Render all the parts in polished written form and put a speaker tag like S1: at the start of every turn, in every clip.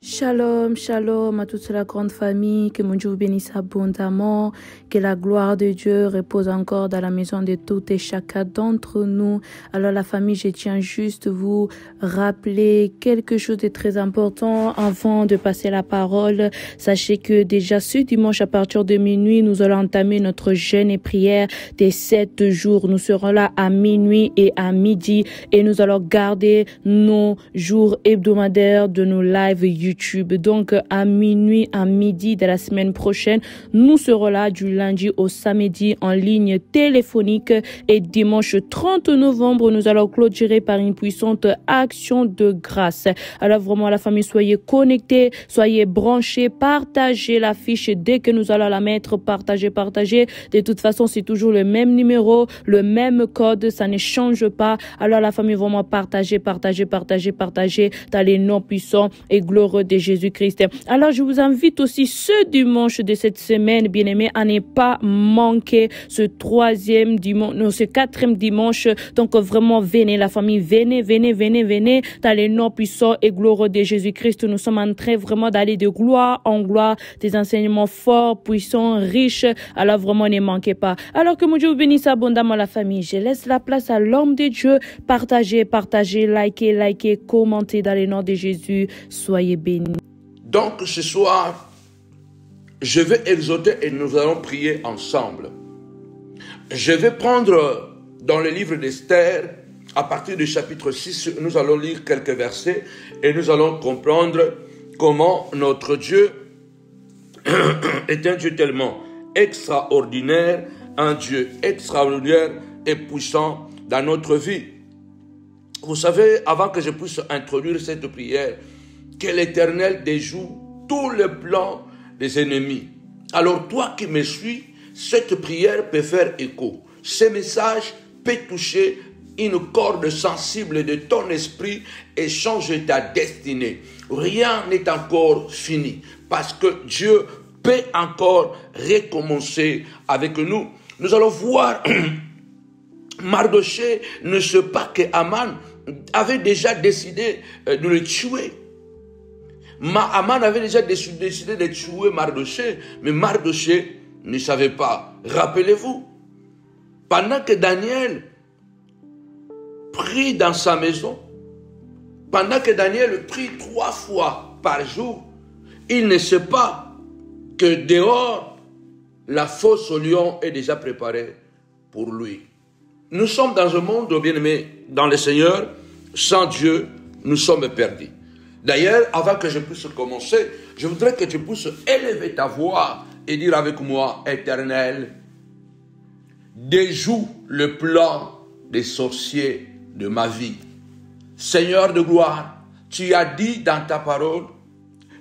S1: Shalom, shalom à toute la grande famille, que mon Dieu vous bénisse abondamment, que la gloire de Dieu repose encore dans la maison de tout et chacun d'entre nous. Alors la famille, je tiens juste vous rappeler quelque chose de très important avant de passer la parole. Sachez que déjà ce dimanche à partir de minuit, nous allons entamer notre jeûne et prière des 7 jours. Nous serons là à minuit et à midi et nous allons garder nos jours hebdomadaires de nos lives YouTube. Donc, à minuit, à midi de la semaine prochaine, nous serons là du lundi au samedi en ligne téléphonique et dimanche 30 novembre, nous allons clôturer par une puissante action de grâce. Alors vraiment, la famille, soyez connectés, soyez branchés, partagez l'affiche dès que nous allons la mettre, partagez. De toute façon, c'est toujours le même numéro, le même code, ça ne change pas. Alors la famille, vraiment partagez dans les noms puissants et glorieux de Jésus-Christ. Alors je vous invite aussi ce dimanche de cette semaine, bien-aimés, à ne pas manquer ce quatrième dimanche. Donc vraiment, venez la famille, venez dans les noms puissants et glorieux de Jésus-Christ. Nous sommes en train vraiment d'aller de gloire en gloire, des enseignements forts, puissants, riches. Alors vraiment, ne manquez pas. Alors que mon Dieu vous bénisse abondamment la famille. Je laisse la place à l'homme de Dieu. Partagez, likez, commentez dans les noms de Jésus. Soyez bénis.
S2: Donc ce soir, je vais exhorter et nous allons prier ensemble. Je vais prendre dans le livre d'Esther, à partir du chapitre 6, nous allons lire quelques versets et nous allons comprendre comment notre Dieu est un Dieu tellement extraordinaire, un Dieu extraordinaire et puissant dans notre vie. Vous savez, avant que je puisse introduire cette prière, que l'Éternel déjoue tous les plans des ennemis. Alors toi qui me suis, cette prière peut faire écho. Ce message peut toucher une corde sensible de ton esprit et changer ta destinée. Rien n'est encore fini parce que Dieu peut encore recommencer avec nous. Nous allons voir Mardochée ne sait pas que Aman avait déjà décidé de le tuer. Aman avait déjà décidé de tuer Mardochée, mais Mardochée ne savait pas. Rappelez-vous, pendant que Daniel prie dans sa maison, pendant que Daniel prie 3 fois par jour, il ne sait pas que dehors, la fosse au lion est déjà préparée pour lui. Nous sommes dans un monde, bien-aimés, dans le Seigneur, sans Dieu, nous sommes perdus. D'ailleurs, avant que je puisse commencer, je voudrais que tu puisses élever ta voix et dire avec moi, Éternel, déjoue le plan des sorciers de ma vie. Seigneur de gloire, tu as dit dans ta parole,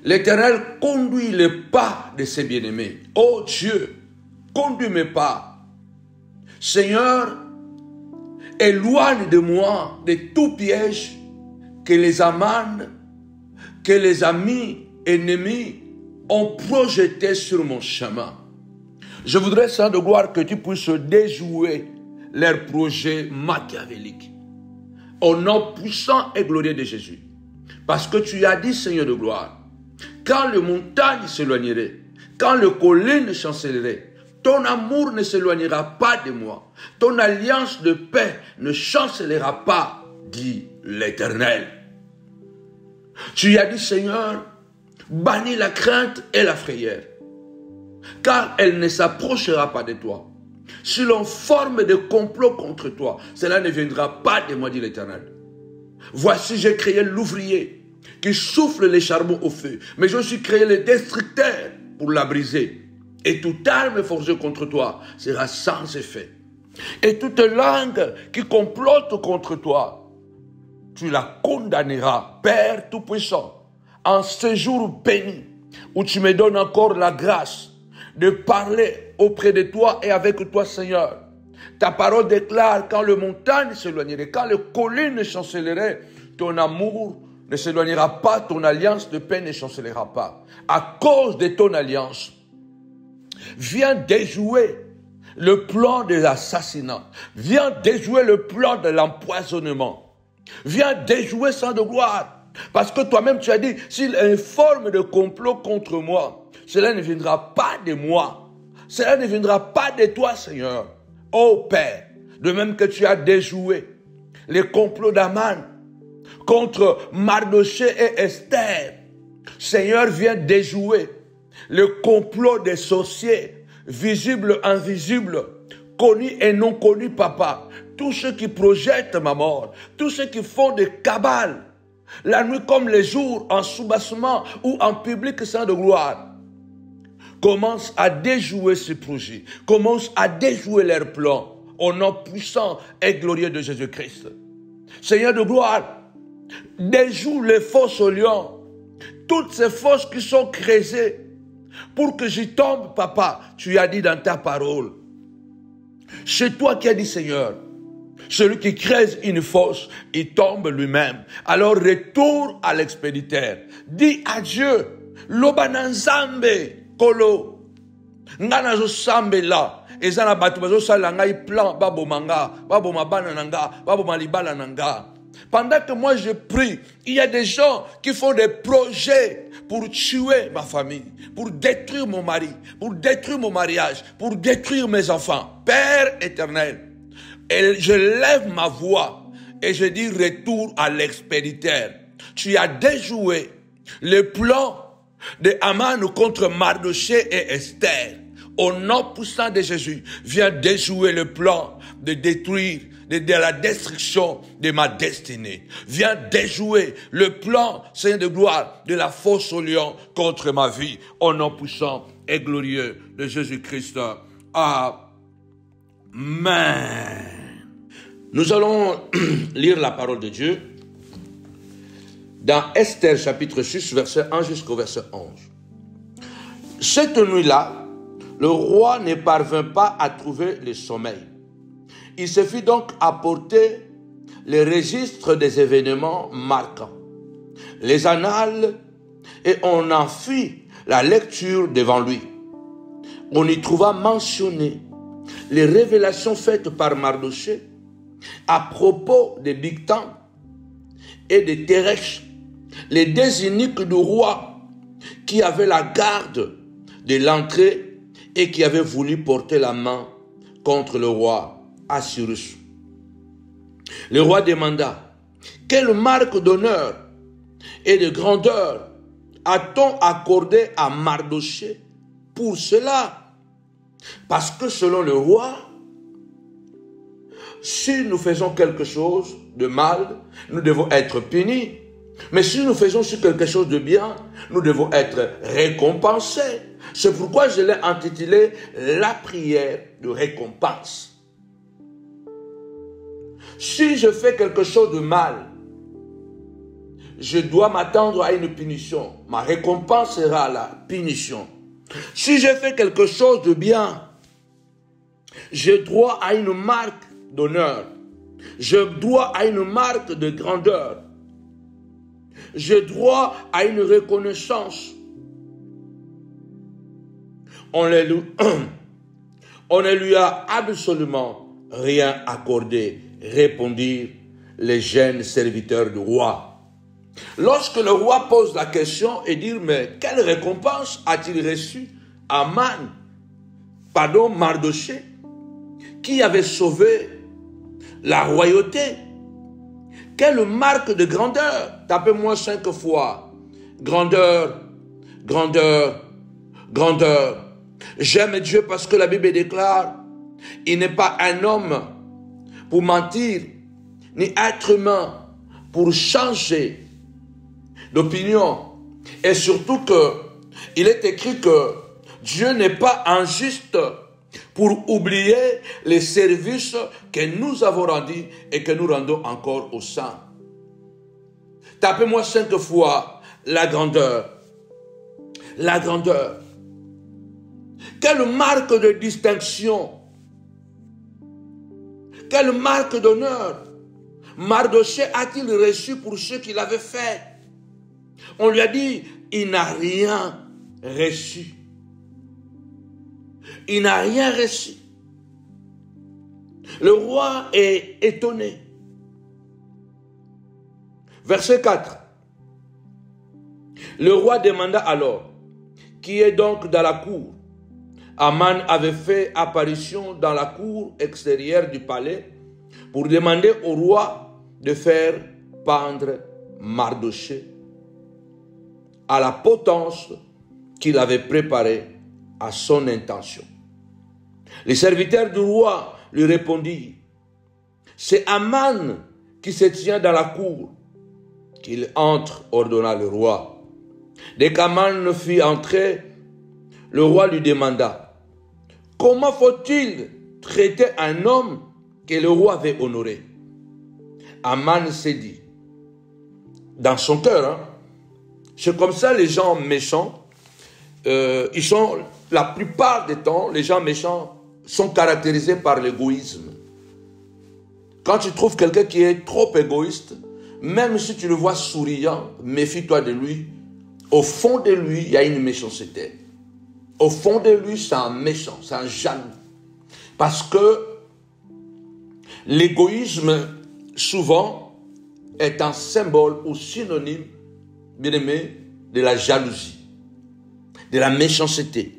S2: l'Éternel conduit les pas de ses bien-aimés. Oh Dieu, conduis mes pas. Seigneur, éloigne de moi de tout piège que les Aman, que les amis ennemis ont projeté sur mon chemin. Je voudrais, Saint de gloire, que tu puisses déjouer leurs projets machiavéliques. Au nom puissant et glorieux de Jésus. Parce que tu as dit, Seigneur de gloire, quand les montagnes s'éloigneraient, quand les collines chancelleraient, ton amour ne s'éloignera pas de moi. Ton alliance de paix ne chancellera pas, dit l'Éternel. Tu as dit, Seigneur, bannis la crainte et la frayeur, car elle ne s'approchera pas de toi. Si l'on forme des complots contre toi, cela ne viendra pas de moi, dit l'Éternel. Voici, j'ai créé l'ouvrier qui souffle les charbons au feu, mais je suis créé le destructeur pour la briser. Et toute arme forgée contre toi sera sans effet. Et toute langue qui complote contre toi, tu la condamneras, Père Tout-Puissant, en ce jour béni, où tu me donnes encore la grâce de parler auprès de toi et avec toi, Seigneur. Ta parole déclare, quand les montagnes s'éloigneraient, quand les collines chancelleraient, ton amour ne s'éloignera pas, ton alliance de paix ne chancellera pas. À cause de ton alliance, viens déjouer le plan de l'assassinat. Viens déjouer le plan de l'empoisonnement. Viens déjouer, Saint de gloire, Parce que toi-même tu as dit, s'il informe de complot contre moi, cela ne viendra pas de moi. Cela ne viendra pas de toi, Seigneur. Ô Père, de même que tu as déjoué les complots d'Aman contre Mardoché et Esther, Seigneur, viens déjouer le complot des sorciers, visibles, invisibles, connus et non connus, papa. Tous ceux qui projettent ma mort, tous ceux qui font des cabales, la nuit comme les jours, en soubassement ou en public saint de gloire, commence à déjouer ce projet, commence à déjouer leurs plans, au nom puissant et glorieux de Jésus-Christ. Seigneur de gloire, déjoue les fausses lions, toutes ces fausses qui sont creusées, pour que j'y tombe, papa. Tu as dit dans ta parole, c'est toi qui as dit, Seigneur, celui qui creuse une fosse, il tombe lui-même. Alors retourne à l'expéditeur. Dis à Dieu, Lobananzambe, Kolo, Nganazo Sambe la, Ezana Batu Bazo Salangai plan, Babo Manga, Babo Mabana Nanga, Babo Malibala Nanga. Pendant que moi je prie, il y a des gens qui font des projets pour tuer ma famille, pour détruire mon mari, pour détruire mon mariage, pour détruire mes enfants. Père éternel, et je lève ma voix et je dis retour à l'expéditeur. Tu as déjoué le plan de Haman contre Mardoché et Esther. Au nom puissant de Jésus, viens déjouer le plan de détruire, de la destruction de ma destinée. Viens déjouer le plan, Seigneur de gloire, de la fosse au lion contre ma vie. Au nom puissant et glorieux de Jésus-Christ. Amen. Nous allons lire la parole de Dieu dans Esther chapitre 6, verset 1 jusqu'au verset 11. Cette nuit-là, le roi ne parvint pas à trouver le sommeil. Il se fit donc apporter les registres des événements marquants, les annales, et on en fit la lecture devant lui. On y trouva mentionné les révélations faites par Mardoché à propos de Bigtan et de Teresh, les deux eunuques du roi qui avaient la garde de l'entrée et qui avaient voulu porter la main contre le roi Assyrus. Le roi demanda, quelle marque d'honneur et de grandeur a-t-on accordé à Mardoché pour cela? Parce que selon le roi, si nous faisons quelque chose de mal, nous devons être punis. Mais si nous faisons quelque chose de bien, nous devons être récompensés. C'est pourquoi je l'ai intitulé la prière de récompense. Si je fais quelque chose de mal, je dois m'attendre à une punition. Ma récompense sera la punition. Si je fais quelque chose de bien, j'ai droit à une marque d'honneur. J'ai droit à une marque de grandeur. J'ai droit à une reconnaissance. On ne lui a absolument rien accordé, répondirent les jeunes serviteurs du roi. Lorsque le roi pose la question et dit, mais quelle récompense a-t-il reçu Mardoché, qui avait sauvé la royauté? Quelle marque de grandeur? Tapez-moi 5 fois. Grandeur, grandeur, grandeur. J'aime Dieu parce que la Bible déclare, il n'est pas un homme pour mentir, ni être humain pour changer d'opinion. Et surtout que il est écrit que Dieu n'est pas injuste pour oublier les services que nous avons rendus et que nous rendons encore aux saints. Tapez-moi 5 fois la grandeur. La grandeur. Quelle marque de distinction, quelle marque d'honneur Mardoché a-t-il reçu pour ce qu'il avait fait? On lui a dit, il n'a rien reçu. Il n'a rien reçu. Le roi est étonné. Verset 4. Le roi demanda alors, qui est donc dans la cour? Aman avait fait apparition dans la cour extérieure du palais pour demander au roi de faire pendre Mardochée à la potence qu'il avait préparée à son intention. Les serviteurs du roi lui répondirent, c'est Aman qui se tient dans la cour. Qu'il entre, ordonna le roi. Dès qu'Aman fit entrer, le roi lui demanda, comment faut-il traiter un homme que le roi avait honoré? Aman s'est dit, dans son cœur, c'est comme ça les gens méchants, ils sont, la plupart des temps, les gens méchants sont caractérisés par l'égoïsme. Quand tu trouves quelqu'un qui est trop égoïste, même si tu le vois souriant, méfie-toi de lui. Au fond de lui, il y a une méchanceté. Au fond de lui, c'est un méchant, c'est un jaloux. Parce que l'égoïsme, souvent, est un symbole ou synonyme, bien aimé, de la jalousie, de la méchanceté.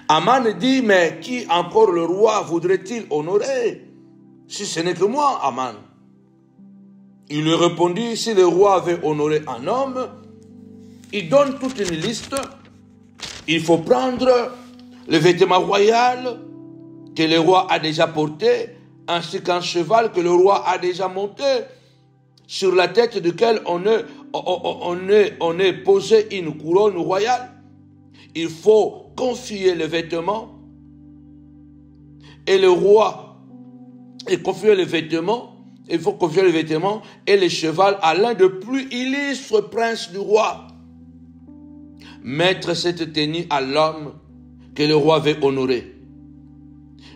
S2: Aman dit, mais qui encore le roi voudrait-il honorer, si ce n'est que moi, Aman? Il lui répondit, si le roi avait honoré un homme, il donne toute une liste. Il faut prendre le vêtement royal que le roi a déjà porté, ainsi qu'un cheval que le roi a déjà monté, sur la tête duquel on est posé une couronne royale. Il faut confier le vêtement et le roi, et confier le vêtement. Il faut confier le vêtement et le cheval à l'un des plus illustres princes du roi. Mettre cette tenue à l'homme que le roi avait honoré.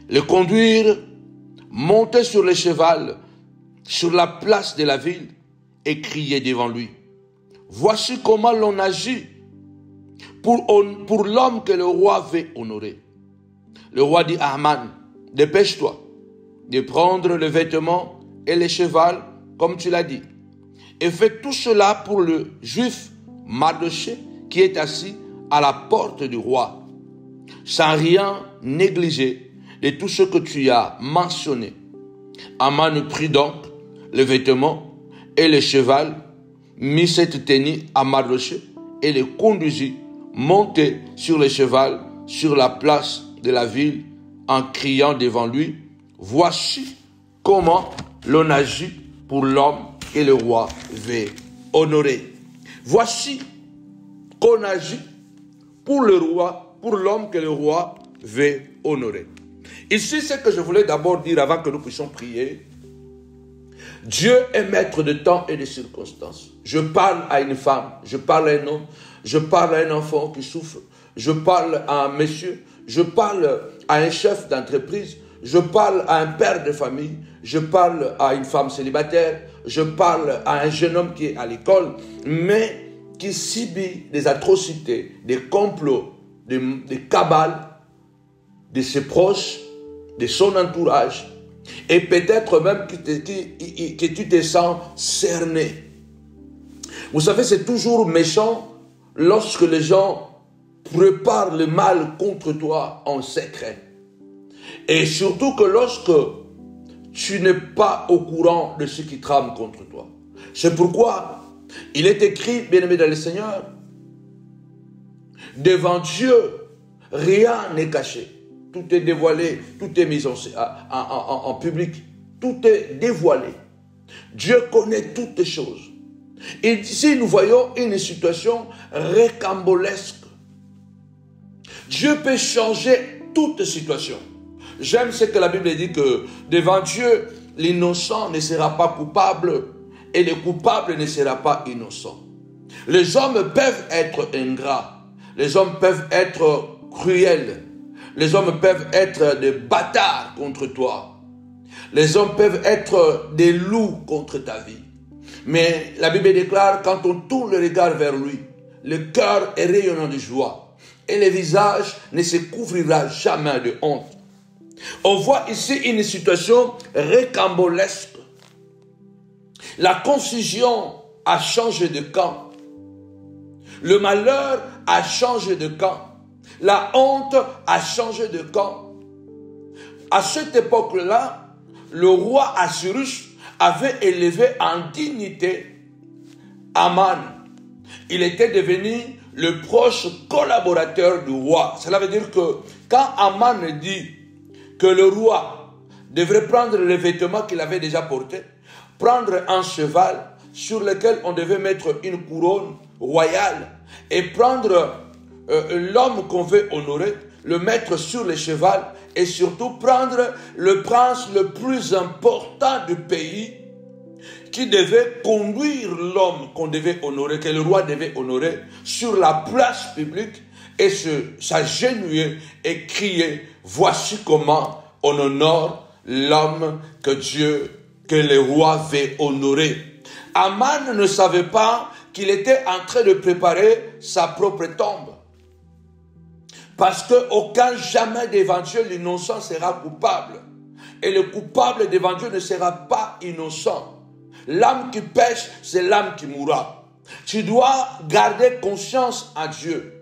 S2: Le conduire, monter sur le cheval, sur la place de la ville et crier devant lui. Voici comment l'on agit pour l'homme que le roi avait honoré. Le roi dit à Aman, dépêche-toi de prendre le vêtement et le cheval, comme tu l'as dit. Et fais tout cela pour le juif Mardochée qui est assis à la porte du roi, sans rien négliger de tout ce que tu as mentionné. Aman prit donc le vêtement et le cheval, mit cette tenue à Mardochée et le conduisit, monté sur le cheval, sur la place de la ville, en criant devant lui, voici comment l'on agit pour l'homme que le roi veut honorer. Voici qu'on agit pour le roi, pour l'homme que le roi veut honorer. Ici, ce que je voulais d'abord dire avant que nous puissions prier, Dieu est maître de temps et de circonstances. Je parle à une femme, je parle à un homme, je parle à un enfant qui souffre, je parle à un monsieur, je parle à un chef d'entreprise, je parle à un père de famille, je parle à une femme célibataire, je parle à un jeune homme qui est à l'école, mais qui subit des atrocités, des complots, des cabales de ses proches, de son entourage, et peut-être même que tu te sens cerné. Vous savez, c'est toujours méchant lorsque les gens préparent le mal contre toi en secret. Et surtout que lorsque tu n'es pas au courant de ce qui trame contre toi. C'est pourquoi il est écrit, bien-aimé dans le Seigneur, devant Dieu, rien n'est caché. Tout est dévoilé, tout est mis en public, tout est dévoilé. Dieu connaît toutes les choses. Et ici, nous voyons une situation rocambolesque. Dieu peut changer toute situation. J'aime ce que la Bible dit que devant Dieu, l'innocent ne sera pas coupable et le coupable ne sera pas innocent. Les hommes peuvent être ingrats, les hommes peuvent être cruels, les hommes peuvent être des bâtards contre toi, les hommes peuvent être des loups contre ta vie. Mais la Bible déclare, quand on tourne le regard vers lui, le cœur est rayonnant de joie et le visage ne se couvrira jamais de honte. On voit ici une situation rocambolesque. La confusion a changé de camp. Le malheur a changé de camp. La honte a changé de camp. À cette époque-là, le roi Assyrus avait élevé en dignité Aman. Il était devenu le proche collaborateur du roi. Cela veut dire que quand Aman dit que le roi devrait prendre les vêtements qu'il avait déjà portés, prendre un cheval sur lequel on devait mettre une couronne royale et prendre l'homme qu'on veut honorer, le mettre sur le cheval et surtout prendre le prince le plus important du pays qui devait conduire l'homme qu'on devait honorer, que le roi devait honorer, sur la place publique et s'agenouiller et crier « Voici comment on honore l'homme que le roi veut honorer. » Aman ne savait pas qu'il était en train de préparer sa propre tombe. Parce qu'aucun jamais devant Dieu l'innocent sera coupable. Et le coupable devant Dieu ne sera pas innocent. L'âme qui pêche, c'est l'âme qui mourra. Tu dois garder conscience à Dieu.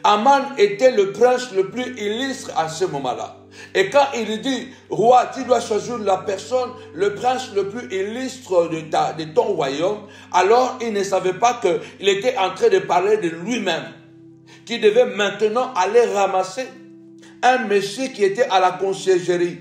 S2: Aman était le prince le plus illustre à ce moment-là. Et quand il dit, roi, tu dois choisir la personne, le prince le plus illustre de ton royaume, alors il ne savait pas qu'il était en train de parler de lui-même, qui devait maintenant aller ramasser un monsieur qui était à la conciergerie,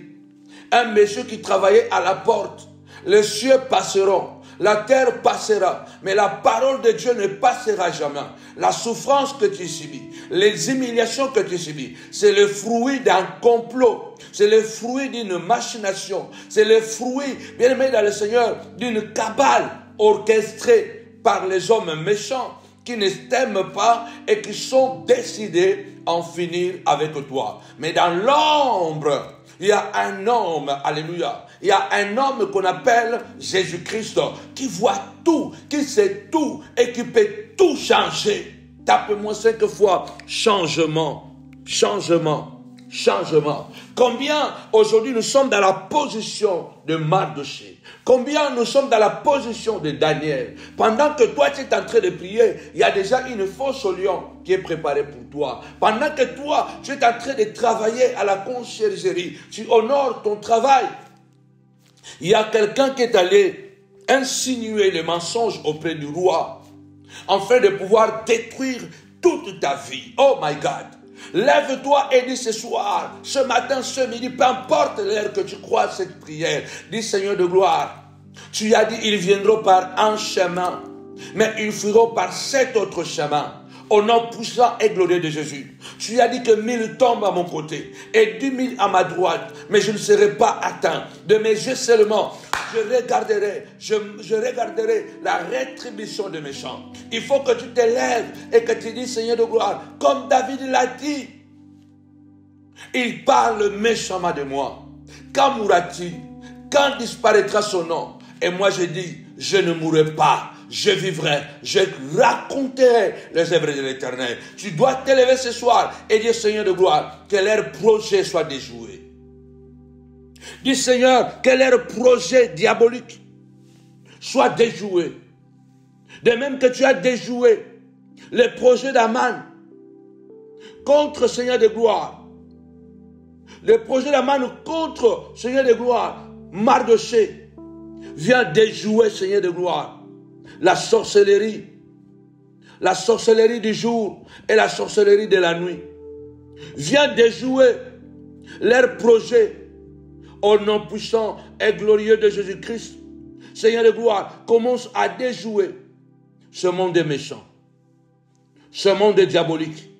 S2: un monsieur qui travaillait à la porte. Les cieux passeront, la terre passera, mais la parole de Dieu ne passera jamais. La souffrance que tu subis, les humiliations que tu subis, c'est le fruit d'un complot, c'est le fruit d'une machination, c'est le fruit, bien aimé dans le Seigneur, d'une cabale orchestrée par les hommes méchants qui ne t'aiment pas et qui sont décidés à en finir avec toi. Mais dans l'ombre, il y a un homme, alléluia, il y a un homme qu'on appelle Jésus-Christ, qui voit tout, qui sait tout et qui peut tout changer. Tape-moi 5 fois, changement, changement, changement. Combien aujourd'hui nous sommes dans la position de Mardochée? Combien nous sommes dans la position de Daniel? Pendant que toi tu es en train de prier, il y a déjà une fosse au lion qui est préparée pour toi. Pendant que toi tu es en train de travailler à la conciergerie, tu honores ton travail. Il y a quelqu'un qui est allé insinuer le mensonge auprès du roi, afin de pouvoir détruire toute ta vie. Oh my God! Lève-toi et dis ce soir, ce matin, ce midi, peu importe l'heure que tu crois cette prière, dis Seigneur de gloire, tu as dit ils viendront par un chemin, mais ils fuiront par 7 autres chemins. Au nom puissant et glorieux de Jésus. Tu as dit que 1000 tombent à mon côté et 10 000 à ma droite, mais je ne serai pas atteint. De mes yeux seulement, je regarderai la rétribution des méchants. Il faut que tu te lèves et que tu dis Seigneur de gloire, comme David l'a dit. Il parle méchamment de moi. Quand mourra-t-il? Quand disparaîtra son nom? Et moi je dis, je ne mourrai pas. Je vivrai, je raconterai les œuvres de l'Éternel. Tu dois te lever ce soir et dire Seigneur de gloire, que leur projet soit déjoué. Dis Seigneur, que leur projet diabolique soit déjoué. De même que tu as déjoué les projets d'Aman contre Seigneur de gloire. Le projet d'Aman contre Seigneur de gloire, Mardochée, vient déjouer Seigneur de gloire. La sorcellerie du jour et la sorcellerie de la nuit. Viens déjouer leurs projets au nom puissant et glorieux de Jésus-Christ. Seigneur de gloire, commence à déjouer ce monde méchant, ce monde diabolique,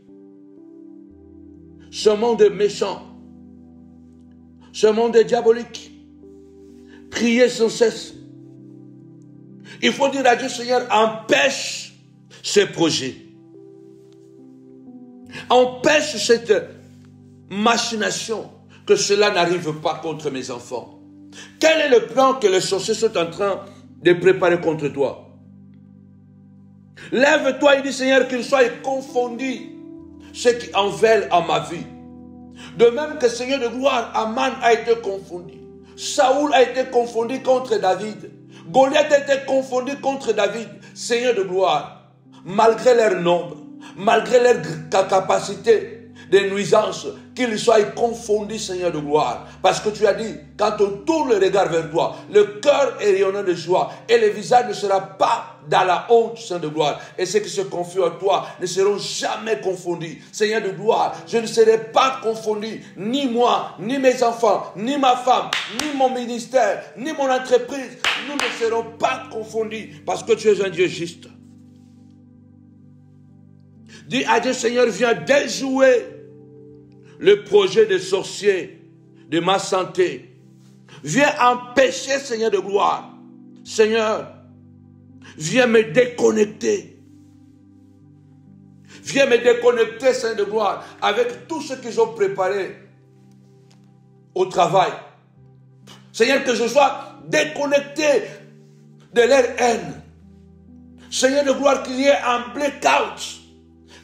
S2: ce monde méchant, ce monde diabolique. Priez sans cesse. Il faut dire à Dieu, Seigneur, empêche ce projet. Empêche cette machination, que cela n'arrive pas contre mes enfants. Quel est le plan que les sorciers sont en train de préparer contre toi? Lève-toi et dis, Seigneur, qu'ils soient confondus, ceux qui en veulent à ma vie. De même que Seigneur de gloire, Aman a été confondu. Saoul a été confondu contre David. Goliath a été confondu contre David. Seigneur de gloire, malgré leur nombre, malgré leur capacité de nuisance, qu'ils soient confondus, Seigneur de gloire. Parce que tu as dit, quand on tourne le regard vers toi, le cœur est rayonnant de joie et le visage ne sera pas dans la honte, Seigneur de gloire. Et ceux qui se confient à toi ne seront jamais confondus. Seigneur de gloire, je ne serai pas confondu, ni moi, ni mes enfants, ni ma femme, ni mon ministère, ni mon entreprise. Nous ne serons pas confondus parce que tu es un Dieu juste. Dis à Dieu, Seigneur, viens déjouer le projet des sorciers de ma santé. Viens empêcher, Seigneur de gloire. Seigneur, viens me déconnecter. Viens me déconnecter, Seigneur de gloire, avec tout ce qu'ils ont préparé au travail. Seigneur, que je sois déconnecté de leur haine. Seigneur de gloire, qu'il y ait un blackout.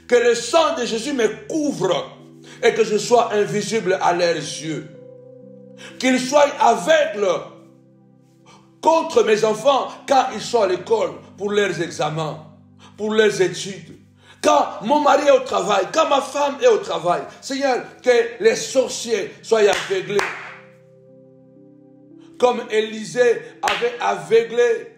S2: Que le sang de Jésus me couvre et que je sois invisible à leurs yeux. Qu'ils soient aveugles contre mes enfants quand ils sont à l'école pour leurs examens, pour leurs études. Quand mon mari est au travail, quand ma femme est au travail. Seigneur, que les sorciers soient aveuglés. Comme Élisée avait aveuglé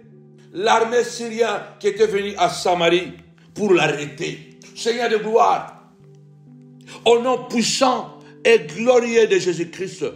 S2: l'armée syrienne qui était venue à Samarie pour l'arrêter. Seigneur de gloire, au nom puissant et glorieux de Jésus-Christ,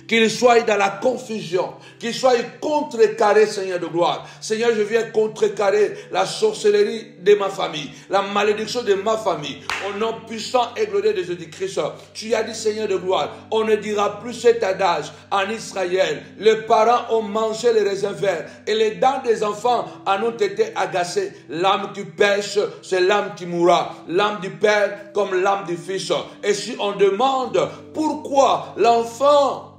S2: qu'il soit dans la confusion, qu'il soit contrecarré, Seigneur de gloire. Seigneur, je viens contrecarrer la sorcellerie de ma famille, la malédiction de ma famille, au nom puissant et glorieux de Jésus-Christ. Tu as dit, Seigneur de gloire, on ne dira plus cet adage en Israël. Les parents ont mangé les raisins verts et les dents des enfants en ont été agacées. L'âme qui pêche, c'est l'âme qui mourra. L'âme du père comme l'âme du fils. Et si on demande pourquoi l'enfant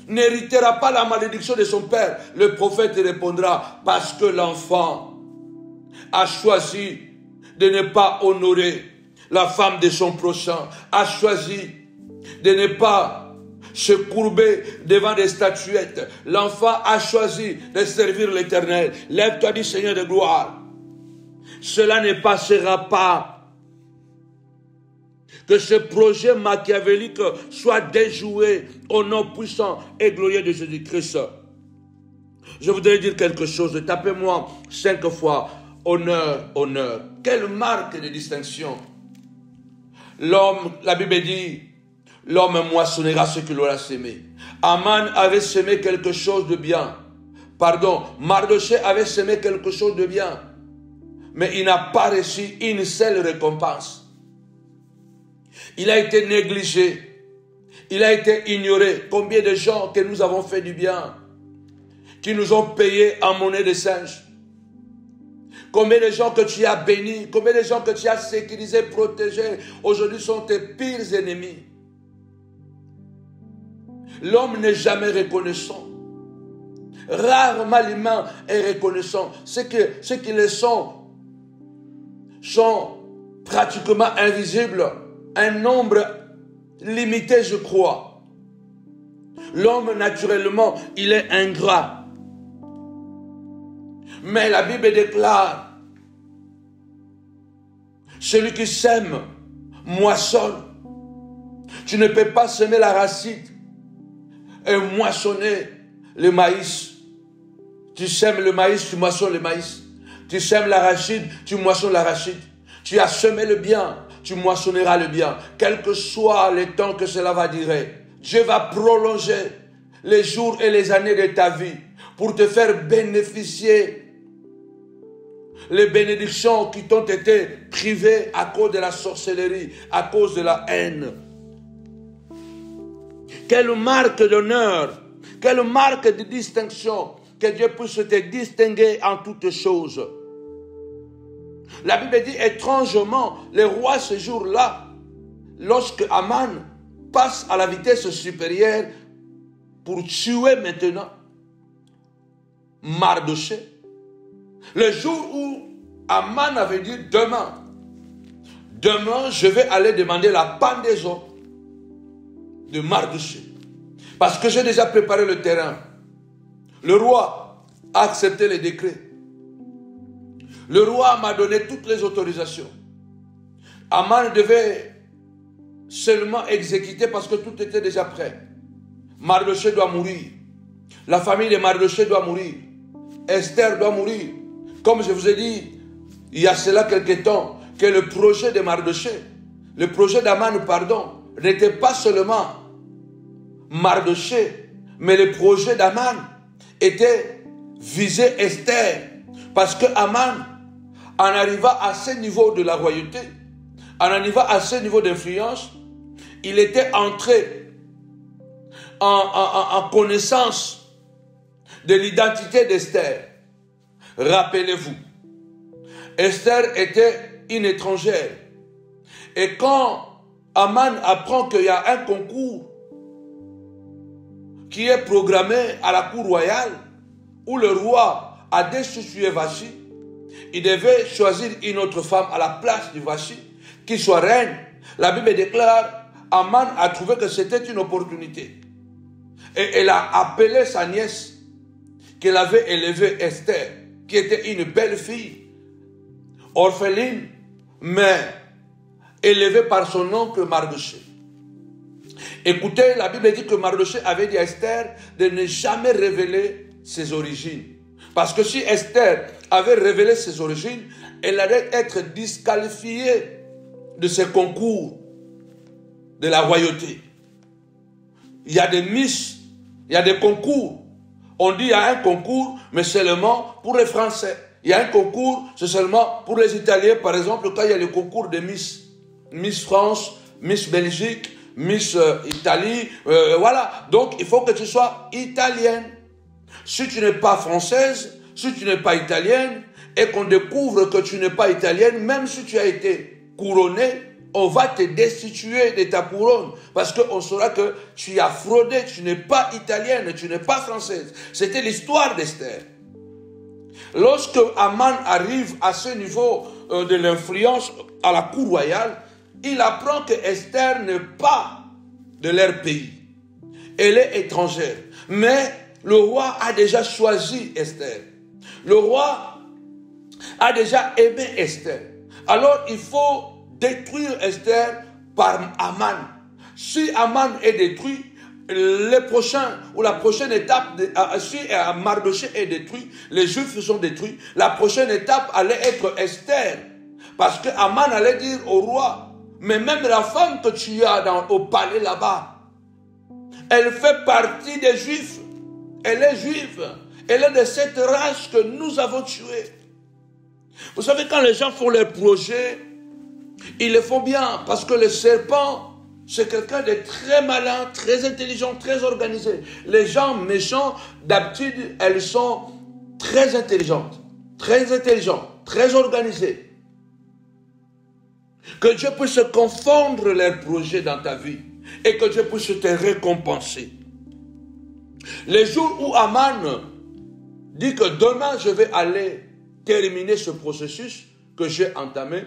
S2: n'héritera pas la malédiction de son père, le prophète répondra, parce que l'enfant a choisi de ne pas honorer la femme de son prochain, a choisi de ne pas se courber devant des statuettes. L'enfant a choisi de servir l'Éternel. Lève-toi, dis Seigneur de gloire. Cela ne passera pas. Que ce projet machiavélique soit déjoué au nom puissant et glorieux de Jésus-Christ. Je voudrais dire quelque chose. Tapez-moi 5 fois. Honneur, honneur. Quelle marque de distinction. L'homme, la Bible dit, l'homme moissonnera ce qu'il aura sémé. Aman avait semé quelque chose de bien. Pardon, Mardochée avait semé quelque chose de bien. Mais il n'a pas reçu une seule récompense. Il a été négligé. Il a été ignoré. Combien de gens que nous avons fait du bien, qui nous ont payé en monnaie de singe. Combien de gens que tu as bénis, combien de gens que tu as sécurisés, protégés, aujourd'hui sont tes pires ennemis. L'homme n'est jamais reconnaissant. Rarement l'humain est reconnaissant. Ceux qui le sont pratiquement invisibles. Un nombre limité, je crois. L'homme, naturellement, il est ingrat. Mais la Bible déclare, celui qui sème, moissonne. Tu ne peux pas semer l'arachide et moissonner le maïs. Tu sèmes le maïs, tu moissonnes le maïs. Tu sèmes l'arachide, tu moissonnes l'arachide. Tu as semé le bien, tu moissonneras le bien. Quel que soit le temps que cela va durer, Dieu va prolonger les jours et les années de ta vie pour te faire bénéficier les bénédictions qui t'ont été privées à cause de la sorcellerie, à cause de la haine. Quelle marque d'honneur, quelle marque de distinction, que Dieu puisse te distinguer en toutes choses. La Bible dit étrangement, le roi ce jour-là, lorsque Aman passe à la vitesse supérieure pour tuer maintenant Mardochée, le jour où Aman avait dit demain je vais aller demander la pendaison de Mardochée parce que j'ai déjà préparé le terrain. Le roi a accepté le décret. Le roi m'a donné toutes les autorisations. Aman devait seulement exécuter parce que tout était déjà prêt. Mardochée doit mourir. La famille de Mardochée doit mourir. Esther doit mourir. Comme je vous ai dit, il y a cela quelque temps, que le projet de Mardochée, le projet d'Aman, pardon, n'était pas seulement Mardochée, mais le projet d'Aman était viser Esther. Parce que Aman, en arrivant à ce niveau de la royauté, en arrivant à ce niveau d'influence, il était entré en connaissance de l'identité d'Esther. Rappelez-vous, Esther était une étrangère. Et quand Aman apprend qu'il y a un concours qui est programmé à la cour royale, où le roi a destitué Vashti, il devait choisir une autre femme à la place de Vashti, qui soit reine. La Bible déclare, Aman a trouvé que c'était une opportunité. Et elle a appelé sa nièce, qu'elle avait élevée, Esther, qui était une belle fille, orpheline, mais élevée par son oncle Mardochée. Écoutez, la Bible dit que Mardochée avait dit à Esther de ne jamais révéler ses origines. Parce que si Esther avait révélé ses origines, elle allait être disqualifiée de ces concours de la royauté. Il y a des miss, il y a des concours. On dit il y a un concours, mais seulement pour les Français. Il y a un concours, c'est seulement pour les Italiens. Par exemple, quand il y a le concours de Miss, Miss France, Miss Belgique, Miss Italie, voilà. Donc, il faut que tu sois italienne. Si tu n'es pas française, si tu n'es pas italienne, et qu'on découvre que tu n'es pas italienne, même si tu as été couronnée, on va te destituer de ta couronne. Parce qu'on saura que tu as fraudé, tu n'es pas italienne, tu n'es pas française. C'était l'histoire d'Esther. Lorsque Aman arrive à ce niveau de l'influence à la cour royale, il apprend que Esther n'est pas de leur pays. Elle est étrangère. Mais le roi a déjà choisi Esther. Le roi a déjà aimé Esther. Alors il faut détruire Esther par Aman. Si Aman est détruit, les prochains ou la prochaine étape, si Mardochée est détruit, les Juifs sont détruits, la prochaine étape allait être Esther. Parce que Aman allait dire au roi, mais même la femme que tu as au palais là-bas, elle fait partie des Juifs. Elle est juive. Elle est de cette race que nous avons tuée. Vous savez, quand les gens font leurs projets, ils le font bien. Parce que le serpent, c'est quelqu'un de très malin, très intelligent, très organisé. Les gens méchants, d'habitude, elles sont très intelligentes, très organisées. Que Dieu puisse confondre leurs projets dans ta vie et que Dieu puisse te récompenser. Les jours où Aman dit que demain je vais aller terminer ce processus que j'ai entamé,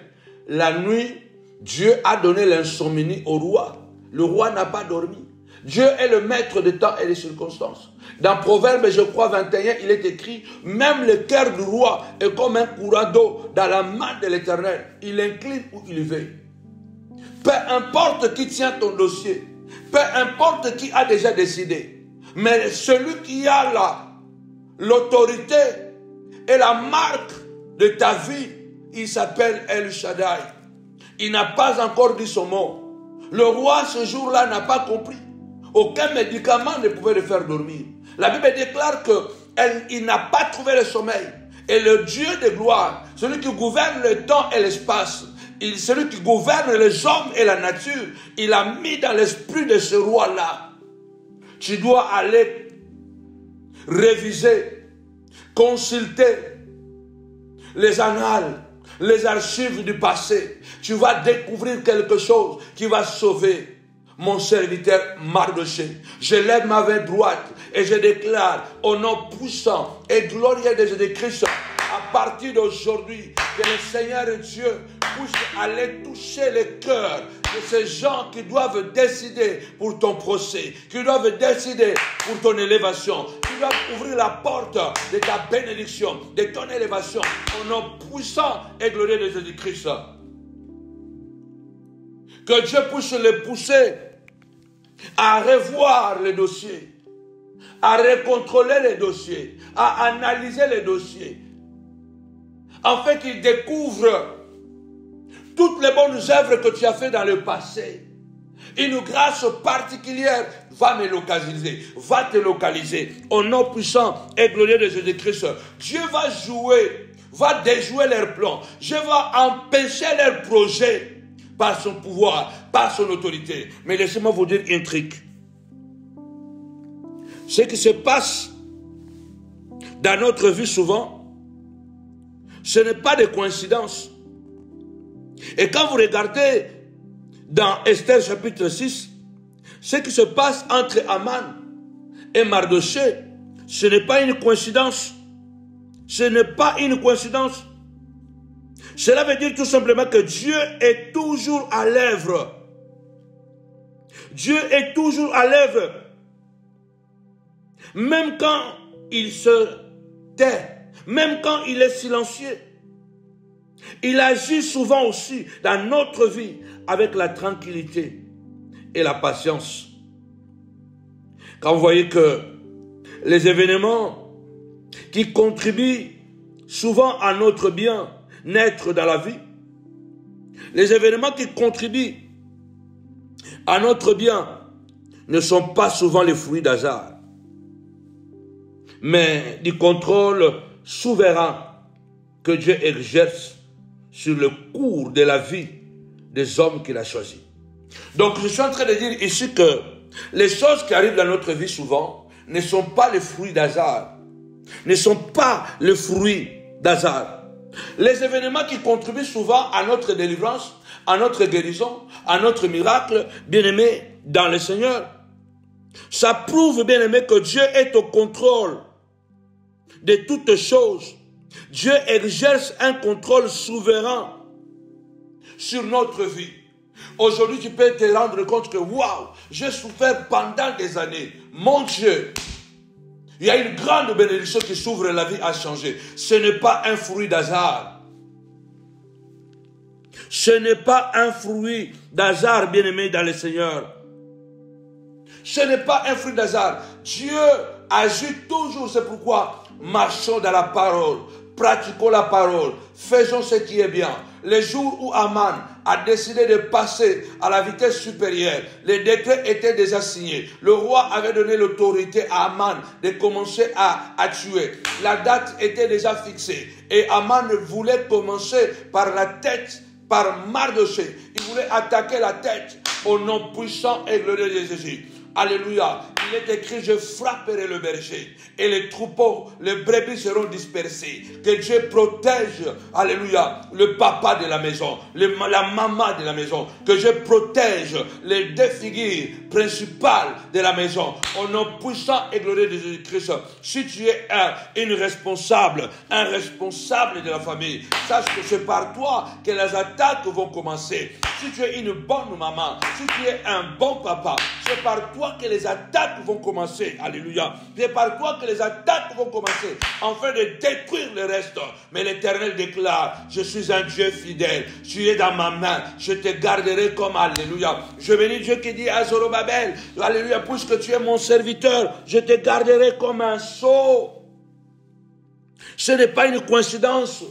S2: la nuit, Dieu a donné l'insomnie au roi. Le roi n'a pas dormi. Dieu est le maître des temps et des circonstances. Dans Proverbe, je crois 21, il est écrit, même le cœur du roi est comme un courant d'eau dans la main de l'Éternel. Il incline où il veut. Peu importe qui tient ton dossier, peu importe qui a déjà décidé, mais celui qui a l'autorité et la marque de ta vie, il s'appelle El Shaddai. Il n'a pas encore dit son mot. Le roi, ce jour-là, n'a pas compris. Aucun médicament ne pouvait le faire dormir. La Bible déclare qu'il n'a pas trouvé le sommeil. Et le Dieu de gloire, celui qui gouverne le temps et l'espace, celui qui gouverne les hommes et la nature, il a mis dans l'esprit de ce roi-là. Tu dois aller réviser, consulter les annales, les archives du passé. Tu vas découvrir quelque chose qui va sauver mon serviteur Mardochée. Je lève ma main droite et je déclare au nom puissant et glorieux de Jésus-Christ, à partir d'aujourd'hui, que le Seigneur Dieu puisse aller toucher les cœurs de ces gens qui doivent décider pour ton procès, qui doivent décider pour ton élévation, qui vas ouvrir la porte de ta bénédiction, de ton élévation, au nom puissant et glorieux de Jésus-Christ. Que Dieu puisse les pousser à revoir les dossiers, à recontrôler les dossiers, à analyser les dossiers, afin qu'ils découvrent toutes les bonnes œuvres que tu as faites dans le passé. Une grâce particulière va me localiser, va te localiser. Au nom puissant et glorieux de Jésus-Christ, Dieu va jouer, va déjouer leurs plans. Dieu va empêcher leurs projets par son pouvoir, par son autorité. Mais laissez-moi vous dire un truc. Ce qui se passe dans notre vie souvent, ce n'est pas des coïncidences. Et quand vous regardez dans Esther chapitre 6, ce qui se passe entre Aman et Mardochée, ce n'est pas une coïncidence. Ce n'est pas une coïncidence. Cela veut dire tout simplement que Dieu est toujours à l'œuvre. Dieu est toujours à l'œuvre. Même quand il se tait, même quand il est silencieux. Il agit souvent aussi dans notre vie avec la tranquillité et la patience. Quand vous voyez que les événements qui contribuent souvent à notre bien-être dans la vie, les événements qui contribuent à notre bien ne sont pas souvent les fruits d'hasard, mais du contrôle souverain que Dieu exerce sur le cours de la vie des hommes qu'il a choisis. Donc je suis en train de dire ici que les choses qui arrivent dans notre vie souvent ne sont pas les fruits d'hasard, ne sont pas les fruits d'hasard. Les événements qui contribuent souvent à notre délivrance, à notre guérison, à notre miracle, bien-aimés dans le Seigneur, ça prouve, bien-aimés, que Dieu est au contrôle de toutes choses. Dieu exerce un contrôle souverain sur notre vie. Aujourd'hui, tu peux te rendre compte que, waouh, j'ai souffert pendant des années. Mon Dieu, il y a une grande bénédiction qui s'ouvre et la vie a changé. Ce n'est pas un fruit d'hasard. Ce n'est pas un fruit d'hasard, bien-aimé dans le Seigneur. Ce n'est pas un fruit d'hasard. Dieu agit toujours, c'est pourquoi marchons dans la parole. Pratiquons la parole, faisons ce qui est bien. Le jour où Aman a décidé de passer à la vitesse supérieure, les décrets étaient déjà signés. Le roi avait donné l'autorité à Aman de commencer à tuer. La date était déjà fixée. Et Aman voulait commencer par la tête, par Mardochée. Il voulait attaquer la tête au nom puissant et glorieux de Jésus. Alléluia. Il est écrit, je frapperai le berger et les troupeaux, les brebis seront dispersés. Que Dieu protège, alléluia, le papa de la maison, la maman de la maison. Que Dieu protège les deux figures principales de la maison. Au nom puissant et glorieux de Jésus-Christ. Si tu es un responsable de la famille, sache que c'est par toi que les attaques vont commencer. Si tu es une bonne maman, si tu es un bon papa, c'est par toi que les attaques vont commencer. Alléluia. C'est par toi que les attaques vont commencer, afin de détruire le reste. Mais l'Éternel déclare, je suis un Dieu fidèle. Tu es dans ma main. Je te garderai comme, alléluia. Je bénis Dieu qui dit à Zorobabel, alléluia, puisque tu es mon serviteur, je te garderai comme un sceau. Ce n'est pas une coïncidence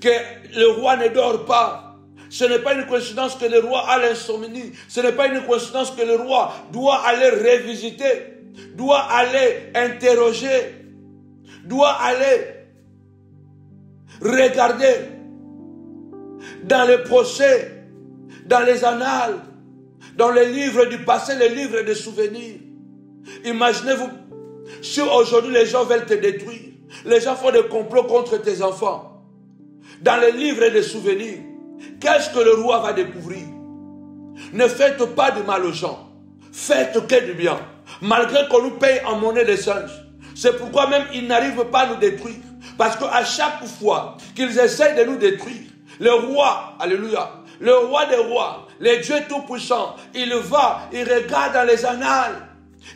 S2: que le roi ne dort pas. Ce n'est pas une coïncidence que le roi a l'insomnie. Ce n'est pas une coïncidence que le roi doit aller revisiter, doit aller interroger, doit aller regarder dans les procès, dans les annales, dans les livres du passé, les livres des souvenirs. Imaginez-vous, si aujourd'hui les gens veulent te détruire, les gens font des complots contre tes enfants, dans les livres des souvenirs, qu'est-ce que le roi va découvrir? Ne faites pas de mal aux gens. Faites que du bien. Malgré qu'on nous paye en monnaie de singe. C'est pourquoi même ils n'arrivent pas à nous détruire. Parce qu'à chaque fois qu'ils essayent de nous détruire, le roi, alléluia, le roi des rois, le Dieu tout-puissant, il va, il regarde dans les annales.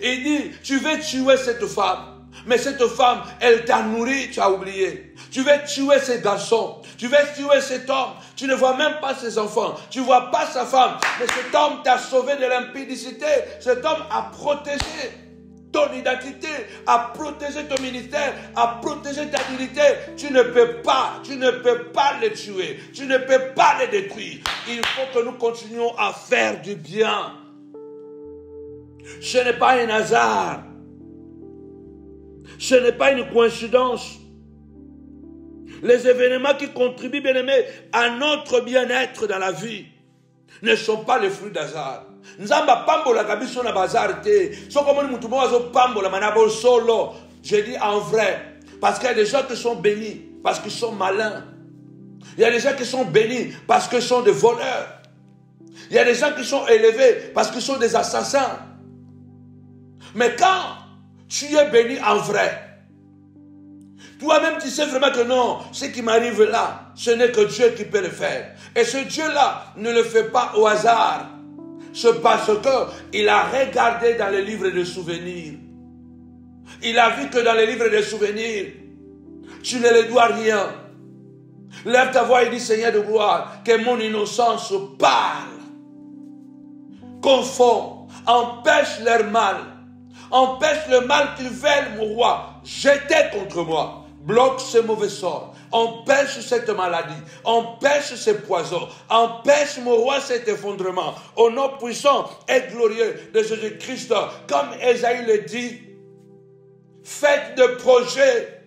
S2: Il dit, tu veux tuer cette femme. Mais cette femme, elle t'a nourri, tu as oublié. Tu veux tuer ces garçons. Tu veux tuer cet homme. Tu ne vois même pas ses enfants. Tu ne vois pas sa femme. Mais cet homme t'a sauvé de l'impudicité. Cet homme a protégé ton identité, a protégé ton ministère, a protégé ta dignité. Tu ne peux pas les tuer. Tu ne peux pas les détruire. Il faut que nous continuions à faire du bien. Ce n'est pas un hasard. Ce n'est pas une coïncidence. Les événements qui contribuent, bien aimés, à notre bien-être dans la vie ne sont pas le fruit d'hasard. Nzamba pambola kabiso na bazar te. So comme nous mutumo azo pambola manabo solo. Je dis en vrai, parce qu'il y a des gens qui sont bénis parce qu'ils sont malins. Il y a des gens qui sont bénis parce qu'ils sont des voleurs. Il y a des gens qui sont élevés parce qu'ils sont des assassins. Mais quand tu es béni en vrai, toi-même tu sais vraiment que non, ce qui m'arrive là, ce n'est que Dieu qui peut le faire. Et ce Dieu-là ne le fait pas au hasard. C'est parce qu'il a regardé dans les livres de souvenirs. Il a vu que dans les livres de souvenirs, tu ne les dois rien. Lève ta voix et dis, Seigneur de gloire, que mon innocence parle. Confond, empêche leur mal. Empêche le mal qu'ils veulent, mon roi, jeter contre moi. Bloque ce mauvais sort. Empêche cette maladie. Empêche ce poison. Empêche, mon roi, cet effondrement. Au nom puissant et glorieux de Jésus-Christ. Comme Ésaïe le dit, faites de projets.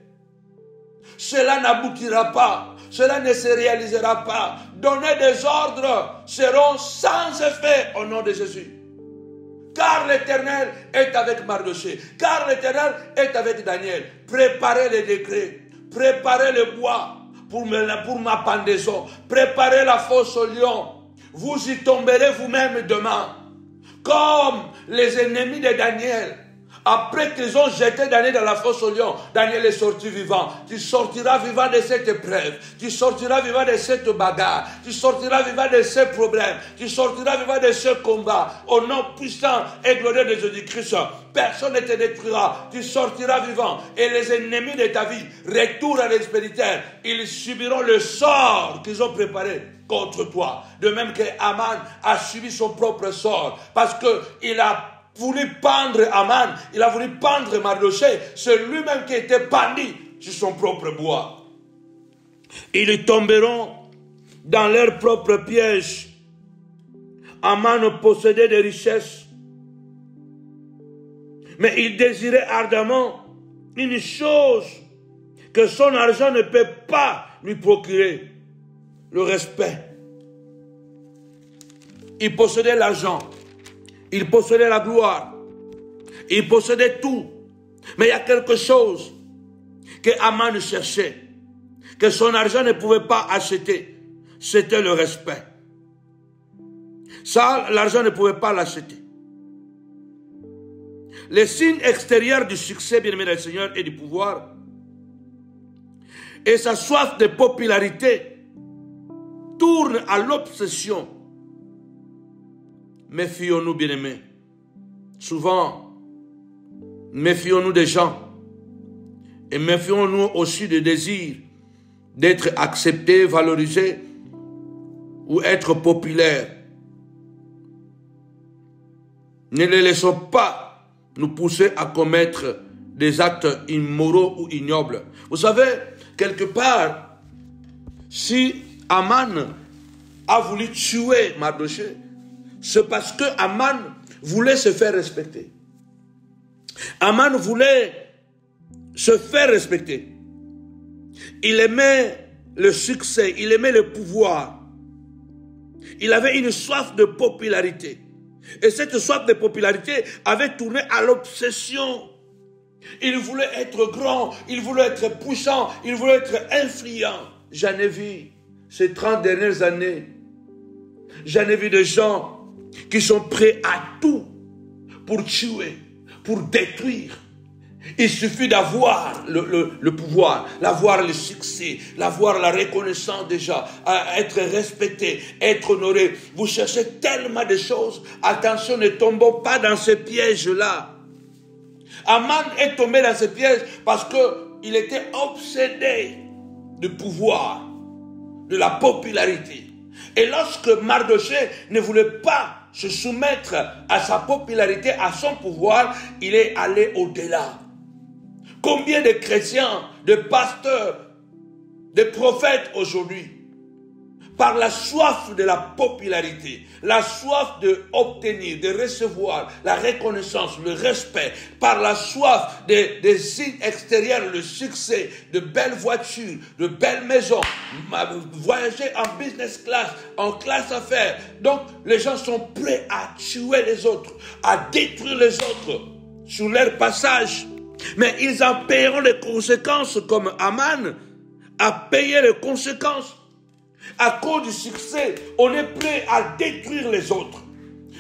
S2: Cela n'aboutira pas. Cela ne se réalisera pas. Donnez des ordres seront sans effet au nom de Jésus. Car l'Éternel est avec Mardochée. Car l'Éternel est avec Daniel. Préparez les décrets. Préparez le bois pour ma pendaison. Préparez la fosse au lion. Vous y tomberez vous-même demain. Comme les ennemis de Daniel. Après qu'ils ont jeté Daniel dans la fosse au lion, Daniel est sorti vivant. Tu sortiras vivant de cette épreuve. Tu sortiras vivant de cette bagarre. Tu sortiras vivant de ce problème. Tu sortiras vivant de ce combat. Au nom puissant et glorieux de Jésus-Christ, personne ne te détruira. Tu sortiras vivant. Et les ennemis de ta vie, retour à l'expéditeur, ils subiront le sort qu'ils ont préparé contre toi. De même que Aman a subi son propre sort. Parce qu'il a voulu pendre Aman, il a voulu pendre Mardochée, c'est lui-même qui était pendu sur son propre bois. Ils tomberont dans leur propre piège. Aman possédait des richesses, mais il désirait ardemment une chose que son argent ne peut pas lui procurer, le respect. Il possédait l'argent. Il possédait la gloire. Il possédait tout. Mais il y a quelque chose que Aman cherchait, que son argent ne pouvait pas acheter. C'était le respect. Ça, l'argent ne pouvait pas l'acheter. Les signes extérieurs du succès, bien-aimé du Seigneur, et du pouvoir, et sa soif de popularité, tournent à l'obsession. Méfions-nous, bien-aimés. Souvent, méfions-nous des gens. Et méfions-nous aussi du désir d'être accepté, valorisé ou être populaire. Ne les laissons pas nous pousser à commettre des actes immoraux ou ignobles. Vous savez, quelque part, si Aman a voulu tuer Mardochée, c'est parce que Aman voulait se faire respecter. Aman voulait se faire respecter. Il aimait le succès, il aimait le pouvoir. Il avait une soif de popularité. Et cette soif de popularité avait tourné à l'obsession. Il voulait être grand, il voulait être puissant, il voulait être influent. J'en ai vu ces 30 dernières années. J'en ai vu des gens qui sont prêts à tout pour tuer, pour détruire. Il suffit d'avoir le pouvoir, d'avoir le succès, d'avoir la reconnaissance déjà, être respecté, être honoré. Vous cherchez tellement de choses. Attention, ne tombons pas dans ces pièges-là. Aman est tombé dans ce piège parce qu'il était obsédé de pouvoir, de la popularité. Et lorsque Mardochée ne voulait pas se soumettre à sa popularité, à son pouvoir, il est allé au-delà. Combien de chrétiens, de pasteurs, de prophètes aujourd'hui, par la soif de la popularité, la soif d'obtenir, de recevoir la reconnaissance, le respect, par la soif des signes extérieurs, le succès, de belles voitures, de belles maisons, voyager en business class, en classe affaires. Donc, les gens sont prêts à tuer les autres, à détruire les autres sur leur passage. Mais ils en paieront les conséquences comme Aman a payé les conséquences. À cause du succès, on est prêt à détruire les autres.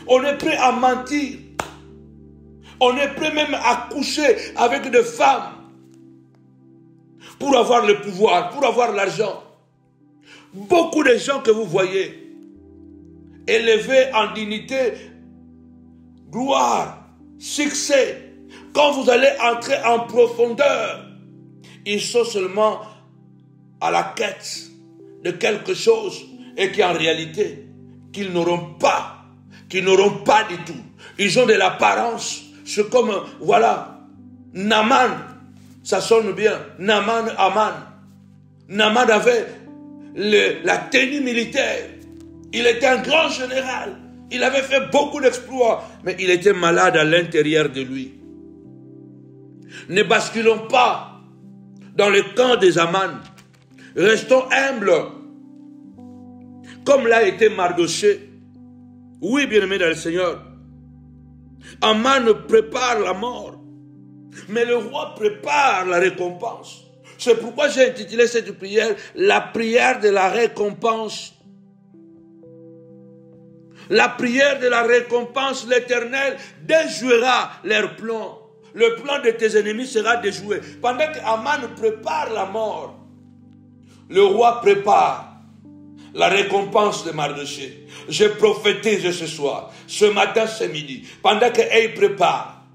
S2: On est prêt à mentir. On est prêt même à coucher avec des femmes pour avoir le pouvoir, pour avoir l'argent. Beaucoup de gens que vous voyez élevés en dignité, gloire, succès, quand vous allez entrer en profondeur, ils sont seulement à la quête de quelque chose et qui en réalité, qu'ils n'auront pas du tout. Ils ont de l'apparence. C'est comme, voilà, Naaman, ça sonne bien, Naaman, Aman. Naaman avait la tenue militaire. Il était un grand général. Il avait fait beaucoup d'exploits, mais il était malade à l'intérieur de lui. Ne basculons pas dans le camp des Aman. Restons humbles, comme l'a été Mardochée. Oui, bien-aimé dans le Seigneur. Aman prépare la mort, mais le roi prépare la récompense. C'est pourquoi j'ai intitulé cette prière la prière de la récompense. La prière de la récompense, l'Éternel déjouera leurs plans. Le plan de tes ennemis sera déjoué. Pendant qu'Aman prépare la mort, le roi prépare la récompense de Mardochée. Je prophétise ce soir, ce matin, ce midi, pendant qu'elle prépare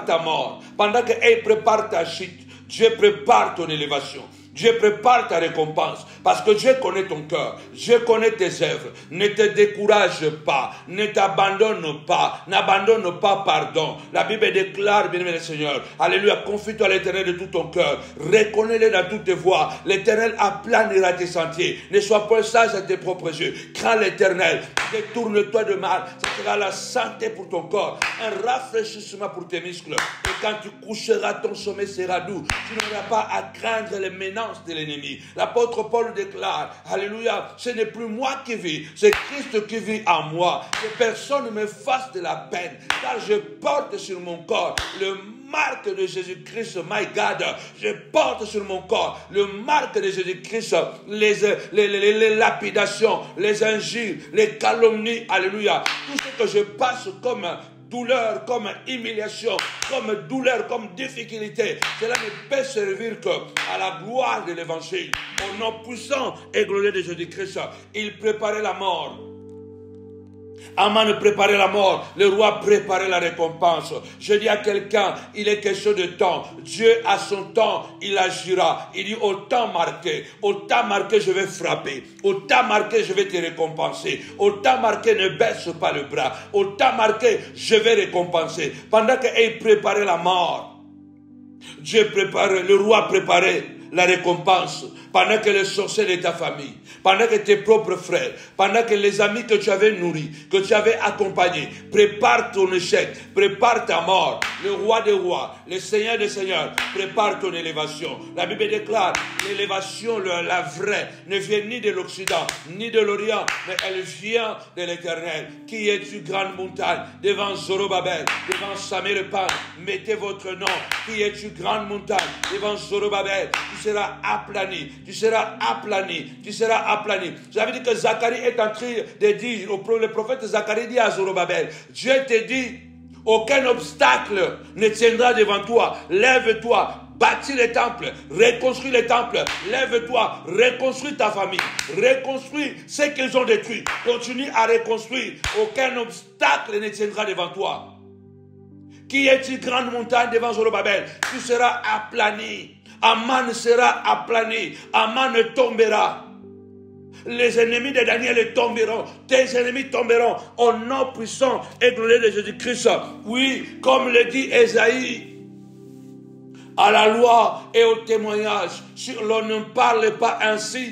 S2: ta mort, pendant qu'elle prépare ta chute, Dieu prépare ton élévation. Dieu prépare ta récompense parce que Dieu connaît ton cœur, Dieu connaît tes œuvres. Ne te décourage pas, ne t'abandonne pas, n'abandonne pas pardon. La Bible déclare, bien-aimé le Seigneur, alléluia, confie-toi à l'Éternel de tout ton cœur, reconnais-le dans toutes tes voies. L'Éternel aplanira tes sentiers. Ne sois pas sage à tes propres yeux. Crains l'Éternel, détourne-toi de mal. Ce sera la santé pour ton corps, un rafraîchissement pour tes muscles. Et quand tu coucheras, ton sommeil sera doux. Tu n'auras pas à craindre les menaces de l'ennemi. L'apôtre Paul déclare, alléluia, ce n'est plus moi qui vis, c'est Christ qui vit en moi. Que personne ne me fasse de la peine, car je porte sur mon corps le marque de Jésus-Christ, my God. Je porte sur mon corps le marque de Jésus-Christ, les lapidations, les injures, les calomnies, alléluia. Tout ce que je passe comme douleur, comme humiliation, comme douleur, comme difficulté, cela ne peut servir qu'à la gloire de l'évangile. Au nom puissant et glorieux de Jésus-Christ, il préparait la mort. Aman préparait la mort, le roi préparait la récompense. Je dis à quelqu'un, il est question de temps. Dieu à son temps, il agira. Il dit au temps marqué je vais frapper. Au temps marqué, je vais te récompenser. Au temps marqué, ne baisse pas le bras. Au temps marqué, je vais récompenser. Pendant qu'il préparait la mort, le roi préparait la récompense. Pendant que les sorciers de ta famille, pendant que tes propres frères, pendant que les amis que tu avais nourris, que tu avais accompagnés, prépare ton échec, prépare ta mort. Le roi des rois, le Seigneur des seigneurs, prépare ton élévation. La Bible déclare, l'élévation, la vraie, ne vient ni de l'Occident, ni de l'Orient, mais elle vient de l'Éternel. Qui es-tu, grande montagne? Devant Zorobabel, devant Samérepan, mettez votre nom. Qui es-tu, grande montagne? Devant Zorobabel, tu seras aplani. Tu seras aplani. Tu seras aplani. J'avais dit que Zacharie est en train de dire, le prophète Zacharie dit à Zorobabel, Dieu te dit, aucun obstacle ne tiendra devant toi. Lève-toi, bâtis les temples, reconstruis les temples. Lève-toi, reconstruis ta famille, reconstruis ce qu'ils ont détruit. Continue à reconstruire. Aucun obstacle ne tiendra devant toi. Qui est une grande montagne devant Zorobabel? Tu seras aplani. Aman sera aplani. Aman tombera. Les ennemis de Daniel tomberont. Tes ennemis tomberont au nom puissant et glorieux de Jésus-Christ. Oui, comme le dit Ésaïe, à la loi et au témoignage, si l'on ne parle pas ainsi,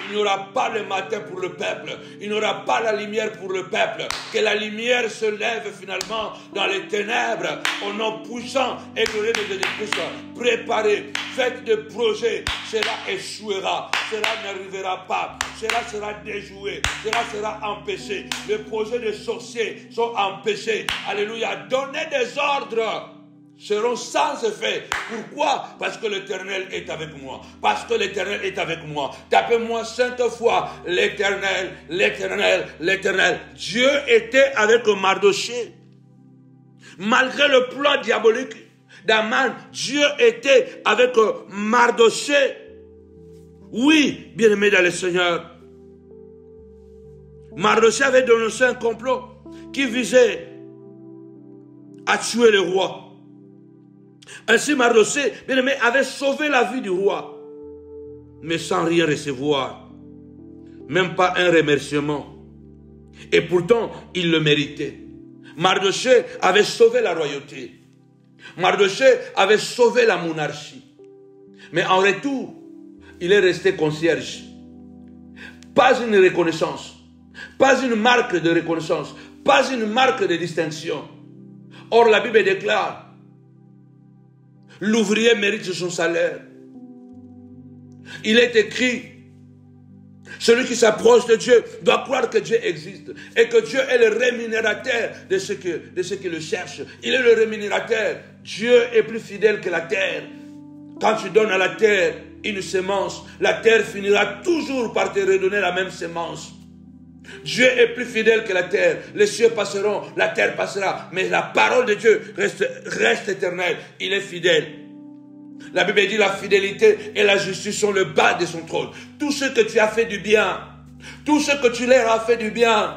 S2: il n'y aura pas le matin pour le peuple. Il n'y aura pas la lumière pour le peuple. Que la lumière se lève finalement dans les ténèbres. Au nom puissant et glorieux de Jésus-Christ. Préparez, faites des projets. Cela échouera. Cela n'arrivera pas. Cela sera déjoué. Cela sera empêché. Les projets des sorciers sont empêchés. Alléluia. Donnez des ordres. Seront sans effet. Pourquoi? Parce que l'Éternel est avec moi. Parce que l'Éternel est avec moi. Tapez-moi 5 fois l'Éternel, l'Éternel, l'Éternel. Dieu était avec Mardochée. Malgré le plan diabolique d'Aman, Dieu était avec Mardochée. Oui, bien-aimé dans le Seigneur. Mardochée avait dénoncé un complot qui visait à tuer le roi. Ainsi Mardochée, bien-aimé, avait sauvé la vie du roi, mais sans rien recevoir, même pas un remerciement. Et pourtant, il le méritait. Mardochée avait sauvé la royauté. Mardochée avait sauvé la monarchie. Mais en retour, il est resté concierge. Pas une reconnaissance, pas une marque de reconnaissance, pas une marque de distinction. Or, la Bible déclare: l'ouvrier mérite son salaire. Il est écrit: celui qui s'approche de Dieu doit croire que Dieu existe et que Dieu est le rémunérateur de ceux qui le cherchent. Il est le rémunérateur. Dieu est plus fidèle que la terre. Quand tu donnes à la terre une semence, la terre finira toujours par te redonner la même semence. Dieu est plus fidèle que la terre. Les cieux passeront, la terre passera, mais la parole de Dieu reste éternelle. Il est fidèle. La Bible dit: la fidélité et la justice sont le bas de son trône. Tout ce que tu as fait du bien, tout ce que tu leur as fait du bien,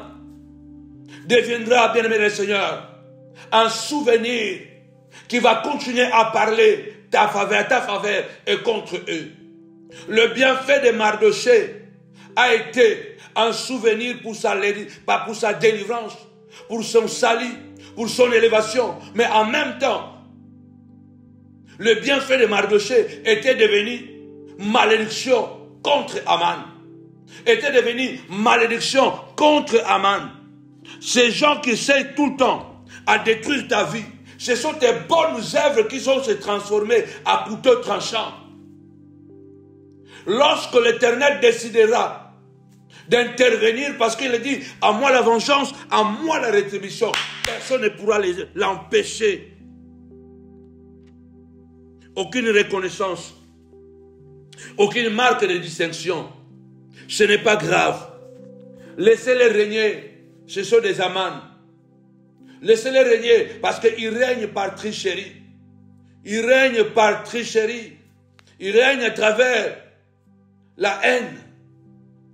S2: deviendra, bien-aimé le Seigneur, un souvenir qui va continuer à parler ta faveur et contre eux. Le bienfait de Mardochée a été un souvenir pour sa délivrance, pour son salut, pour son élévation. Mais en même temps, le bienfait de Mardochée était devenu malédiction contre Aman. Était devenu malédiction contre Aman. Ces gens qui essaient tout le temps à détruire ta vie, ce sont tes bonnes œuvres qui vont se transformer à couteau tranchant. Lorsque l'Éternel décidera d'intervenir, parce qu'il a dit: à moi la vengeance, à moi la rétribution, personne ne pourra l'empêcher. Aucune reconnaissance, aucune marque de distinction. Ce n'est pas grave. Laissez-les régner. Ce sont des Aman. Laissez-les régner parce qu'ils règnent par tricherie. Ils règnent par tricherie. Ils règnent à travers la haine,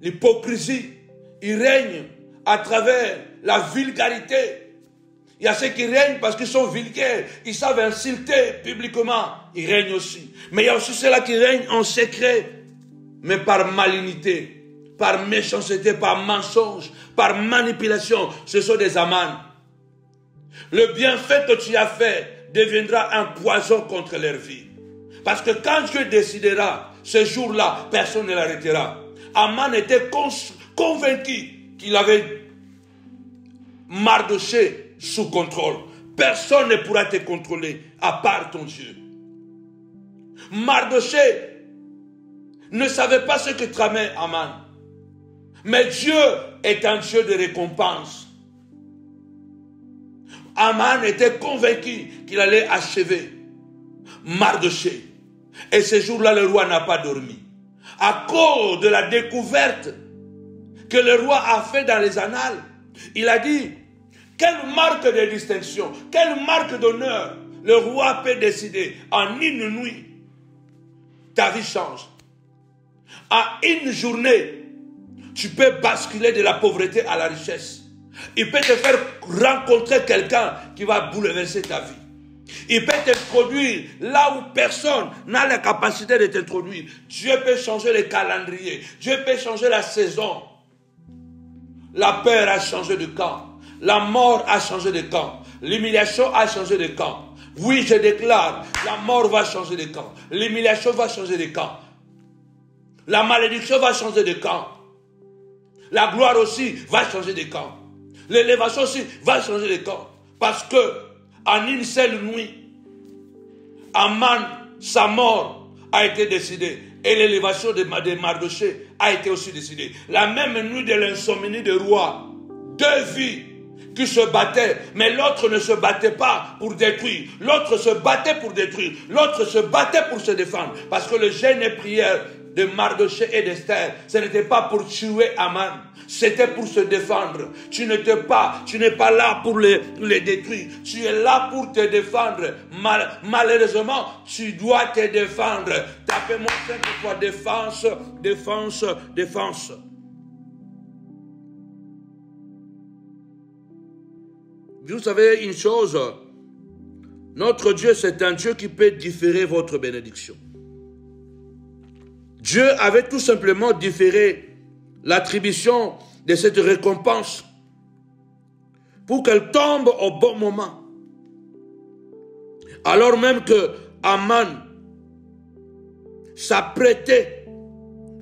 S2: l'hypocrisie. Ils règnent à travers la vulgarité. Il y a ceux qui règnent parce qu'ils sont vulgaires. Ils savent insulter publiquement. Ils règnent aussi. Mais il y a aussi ceux-là qui règnent en secret, mais par malignité, par méchanceté, par mensonge, par manipulation. Ce sont des Aman. Le bienfait que tu as fait deviendra un poison contre leur vie. Parce que quand Dieu décidera, ce jour-là, personne ne l'arrêtera. Aman était convaincu qu'il avait Mardochée sous contrôle. Personne ne pourra te contrôler à part ton Dieu. Mardochée ne savait pas ce que tramait Aman. Mais Dieu est un Dieu de récompense. Aman était convaincu qu'il allait achever Mardochée. Et ce jour-là, le roi n'a pas dormi. À cause de la découverte que le roi a fait dans les annales, il a dit: quelle marque de distinction, quelle marque d'honneur le roi peut décider en une nuit. Ta vie change. En une journée, tu peux basculer de la pauvreté à la richesse. Il peut te faire rencontrer quelqu'un qui va bouleverser ta vie. Il peut t'introduire là où personne n'a la capacité de t'introduire. Dieu peut changer le calendrier. Dieu peut changer la saison. La peur a changé de camp. La mort a changé de camp. L'humiliation a changé de camp. Oui, je déclare, la mort va changer de camp. L'humiliation va changer de camp. La malédiction va changer de camp. La gloire aussi va changer de camp. L'élévation aussi va changer de camp. Parce que, en une seule nuit, Aman, sa mort a été décidée. Et l'élévation de Mardochée a été aussi décidée. La même nuit de l'insomnie du roi, deux vies qui se battaient, mais l'autre ne se battait pas pour détruire. L'autre se battait pour détruire. L'autre se battait pour se défendre. Parce que le jeûne et prière de Mardochée et d'Esther, ce n'était pas pour tuer Aman. C'était pour se défendre. Tu n'es pas là pour les détruire. Tu es là pour te défendre. Malheureusement, tu dois te défendre. Tapez-moi 5 fois défense, défense, défense. Vous savez une chose, notre Dieu, c'est un Dieu qui peut différer votre bénédiction. Dieu avait tout simplement différé l'attribution de cette récompense pour qu'elle tombe au bon moment. Alors même que Aman s'apprêtait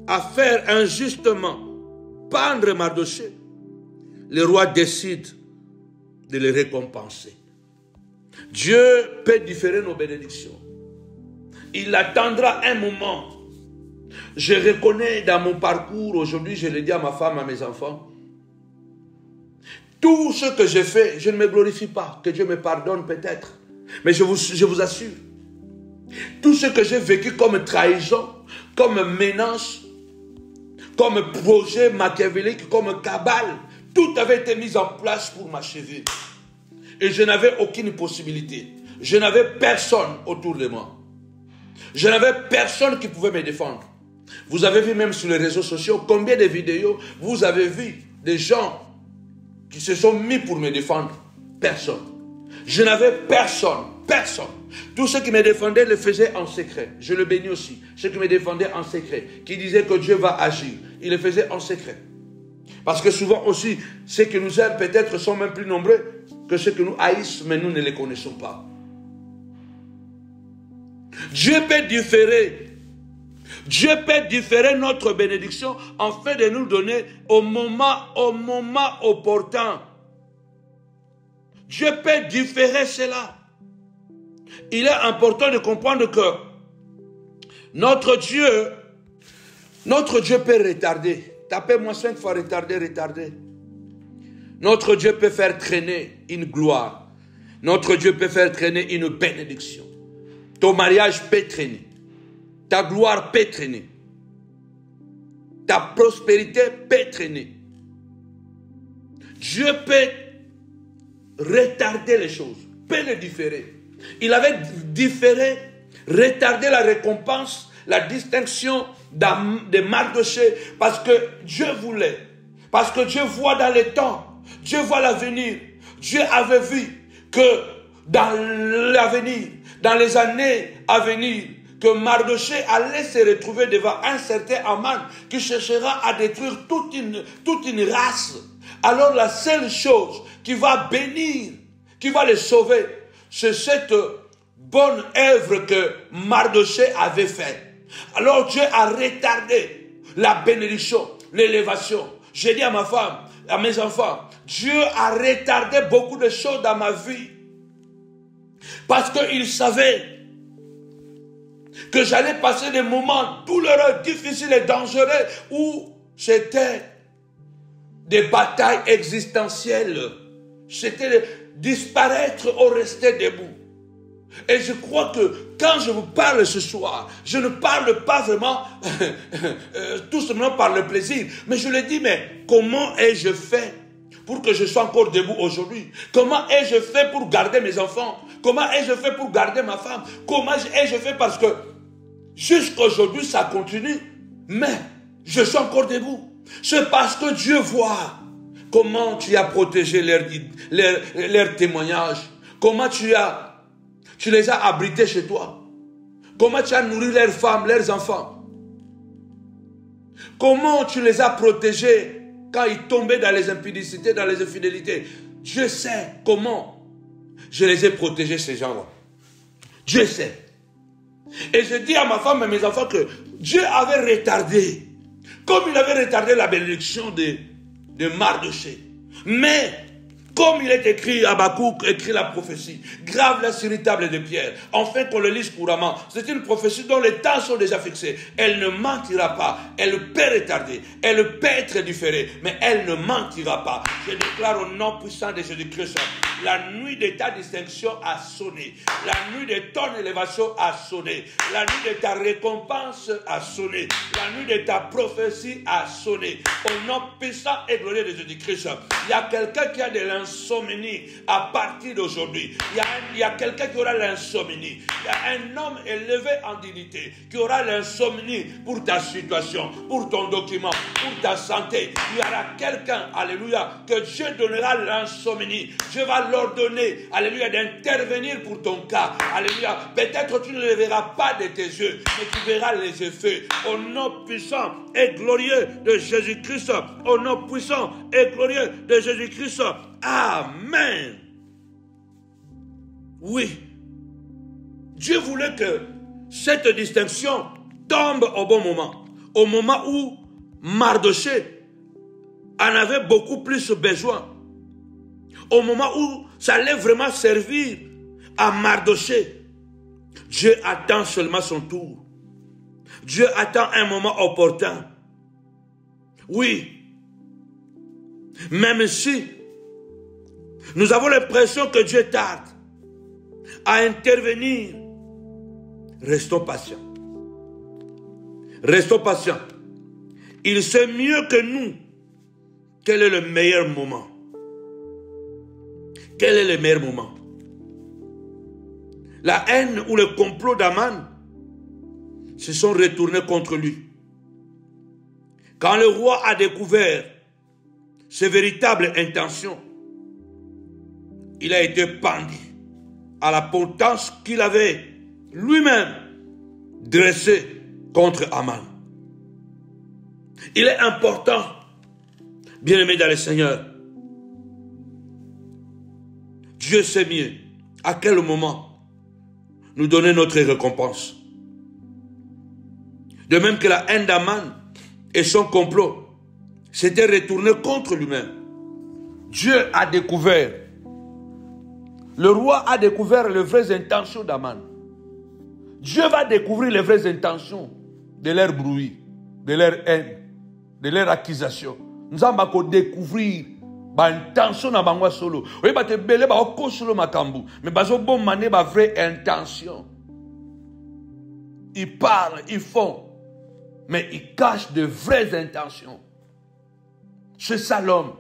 S2: à faire injustement pendre Mardochée, le roi décide de le récompenser. Dieu peut différer nos bénédictions. Il attendra un moment. Je reconnais dans mon parcours, aujourd'hui, je le dis à ma femme, à mes enfants, tout ce que j'ai fait, je ne me glorifie pas, que Dieu me pardonne peut-être, mais je vous assure, tout ce que j'ai vécu comme trahison, comme menace, comme projet machiavélique, comme cabale, tout avait été mis en place pour m'achever. Et je n'avais aucune possibilité. Je n'avais personne autour de moi. Je n'avais personne qui pouvait me défendre. Vous avez vu même sur les réseaux sociaux combien de vidéos vous avez vu des gens qui se sont mis pour me défendre. Personne. Je n'avais personne. Personne. Tous ceux qui me défendaient le faisaient en secret. Je le bénis aussi. Ceux qui me défendaient en secret, qui disaient que Dieu va agir, ils le faisaient en secret. Parce que souvent aussi, ceux qui nous aiment peut-être sont même plus nombreux que ceux qui nous haïssent, mais nous ne les connaissons pas. Dieu peut différer. Dieu peut différer notre bénédiction afin de nous donner au moment opportun. Dieu peut différer cela. Il est important de comprendre que notre Dieu peut retarder. Tapez-moi 5 fois retarder, retarder. Notre Dieu peut faire traîner une gloire. Notre Dieu peut faire traîner une bénédiction. Ton mariage peut traîner. Ta gloire peut traîner. Ta prospérité peut traîner. Dieu peut retarder les choses, peut les différer. Il avait différé, retardé la récompense, la distinction de Mardochée, parce que Dieu voulait, parce que Dieu voit dans les temps, Dieu voit l'avenir. Dieu avait vu que dans l'avenir, dans les années à venir, que Mardochée allait se retrouver devant un certain Aman qui cherchera à détruire toute une race. Alors la seule chose qui va bénir, qui va les sauver, c'est cette bonne œuvre que Mardochée avait faite. Alors Dieu a retardé la bénédiction, l'élévation. J'ai dit à ma femme, à mes enfants, Dieu a retardé beaucoup de choses dans ma vie. Parce qu'il savait que j'allais passer des moments douloureux, difficiles et dangereux où c'était des batailles existentielles. C'était disparaître ou rester debout. Et je crois que quand je vous parle ce soir, je ne parle pas vraiment tout simplement par le plaisir, mais je le dis, mais comment ai-je fait pour que je sois encore debout aujourd'hui? Comment ai-je fait pour garder mes enfants? Comment ai-je fait pour garder ma femme? Comment ai-je fait parce que jusqu'à aujourd'hui ça continue, mais je suis encore debout. C'est parce que Dieu voit comment tu as protégé leur témoignage, comment tu as Tu les as abrités chez toi. Comment tu as nourri leurs femmes, leurs enfants. Comment tu les as protégés quand ils tombaient dans les impudicités, dans les infidélités. Dieu sait comment je les ai protégés, ces gens-là. Dieu sait. Et je dis à ma femme et à mes enfants que Dieu avait retardé, comme il avait retardé la bénédiction de Mardochée. Mais, comme il est écrit, Habakkuk écrit la prophétie, grave la sur une table de pierre, enfin qu'on le lise couramment. C'est une prophétie dont les temps sont déjà fixés. Elle ne mentira pas, elle peut retarder, elle peut être différée, mais elle ne mentira pas. Je déclare au nom puissant de Jésus-Christ, la nuit de ta distinction a sonné, la nuit de ton élévation a sonné, la nuit de ta récompense a sonné, la nuit de ta prophétie a sonné. Au nom puissant et glorieux de Jésus-Christ, il y a quelqu'un qui a de l'insomnie à partir d'aujourd'hui. Il y a quelqu'un qui aura l'insomnie. Il y a un homme élevé en dignité qui aura l'insomnie pour ta situation, pour ton document, pour ta santé. Il y aura quelqu'un, alléluia, que Dieu donnera l'insomnie. Dieu va l'ordonner, alléluia, d'intervenir pour ton cas. Alléluia. Peut-être tu ne le verras pas de tes yeux, mais tu verras les effets. Au nom puissant et glorieux de Jésus-Christ. Au nom puissant et glorieux de Jésus-Christ. Amen. Oui. Dieu voulait que cette distinction tombe au bon moment. Au moment où Mardochée en avait beaucoup plus besoin. Au moment où ça allait vraiment servir à Mardochée. Dieu attend seulement son tour. Dieu attend un moment opportun. Oui. Même si nous avons l'impression que Dieu tarde à intervenir, restons patients. Restons patients. Il sait mieux que nous quel est le meilleur moment. Quel est le meilleur moment? La haine ou le complot d'Aman se sont retournés contre lui. Quand le roi a découvert ses véritables intentions, il a été pendu à la potence qu'il avait lui-même dressée contre Aman. Il est important, bien-aimé dans le Seigneur, Dieu sait mieux à quel moment nous donner notre récompense. De même que la haine d'Aman et son complot s'étaient retournés contre lui-même. Dieu a découvert, le roi a découvert les vraies intentions d'Aman. Dieu va découvrir les vraies intentions de leur bruit, de leur haine, de leur accusation. Nous allons découvrir l'intention de Bangwa solo. Oui, bah te belé bah oko solo makambu. Mais bah zo bon mané bah vraie intention. Ils parlent, ils font, mais ils cachent de vraies intentions. C'est ça l'homme.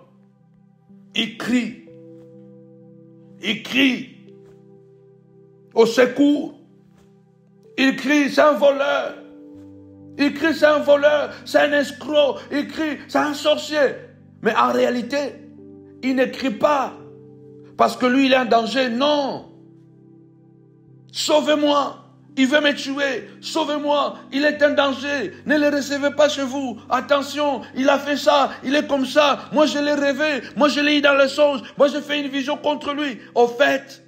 S2: Il crie au secours. Il crie, c'est un voleur. Il crie, c'est un voleur, c'est un escroc. Il crie, c'est un sorcier. Mais en réalité, il ne crie pas parce que lui, il est en danger. Non. Sauvez-moi. Il veut me tuer. Sauvez-moi. Il est en danger. Ne le recevez pas chez vous. Attention, il a fait ça. Il est comme ça. Moi, je l'ai rêvé. Moi, je l'ai eu dans le songe. Moi, j'ai fait une vision contre lui. Au fait,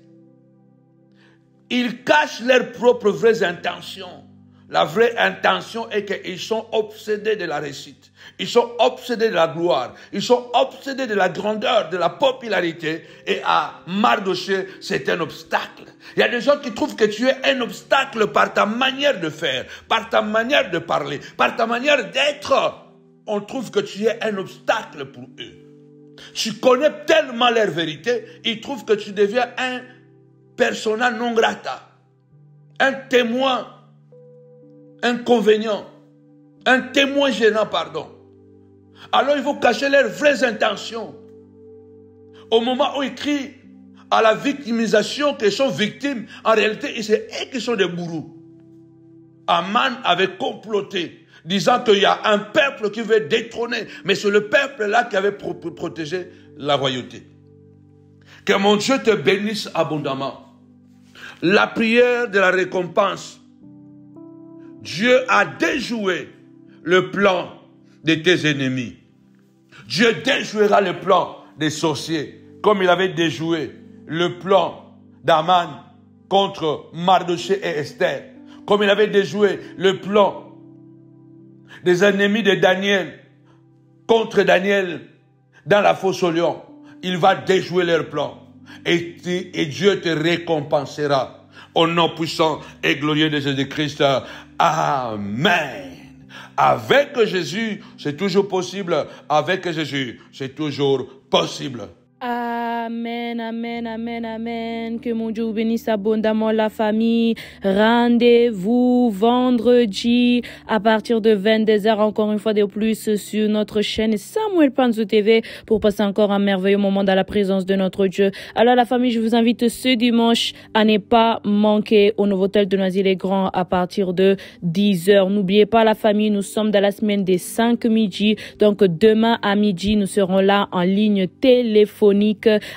S2: ils cachent leurs propres vraies intentions. La vraie intention est qu'ils sont obsédés de la réussite. Ils sont obsédés de la gloire. Ils sont obsédés de la grandeur, de la popularité. Et à Mardochée, c'est un obstacle. Il y a des gens qui trouvent que tu es un obstacle par ta manière de faire, par ta manière de parler, par ta manière d'être. On trouve que tu es un obstacle pour eux. Tu connais tellement leur vérité, ils trouvent que tu deviens un persona non grata, un témoin inconvénient, un témoin gênant, pardon. Alors ils vont cacher leurs vraies intentions. Au moment où ils crient à la victimisation qu'ils sont victimes, en réalité, c'est eux qui sont des bourreaux. Aman avait comploté, disant qu'il y a un peuple qui veut détrôner, mais c'est le peuple-là qui avait protégé la royauté. Que mon Dieu te bénisse abondamment. la prière de la récompense. Dieu a déjoué le plan de tes ennemis. Dieu déjouera le plan des sorciers, comme il avait déjoué le plan d'Aman contre Mardochée et Esther, comme il avait déjoué le plan des ennemis de Daniel contre Daniel dans la fosse au lion. Il va déjouer leur plan et Dieu te récompensera au nom puissant et glorieux de Jésus-Christ. Amen. Avec Jésus, c'est toujours possible. Avec Jésus, c'est toujours possible.
S1: Amen, amen, amen, amen. Que mon Dieu vous bénisse abondamment la famille. Rendez-vous vendredi à partir de 22h, encore une fois de plus, sur notre chaîne Samuel Panzo TV pour passer encore un merveilleux moment dans la présence de notre Dieu. Alors la famille, je vous invite ce dimanche à ne pas manquer au Novotel de Noisy-les-Grands à partir de 10h. N'oubliez pas la famille, nous sommes dans la semaine des 5 midi. Donc demain à midi, nous serons là en ligne téléphonique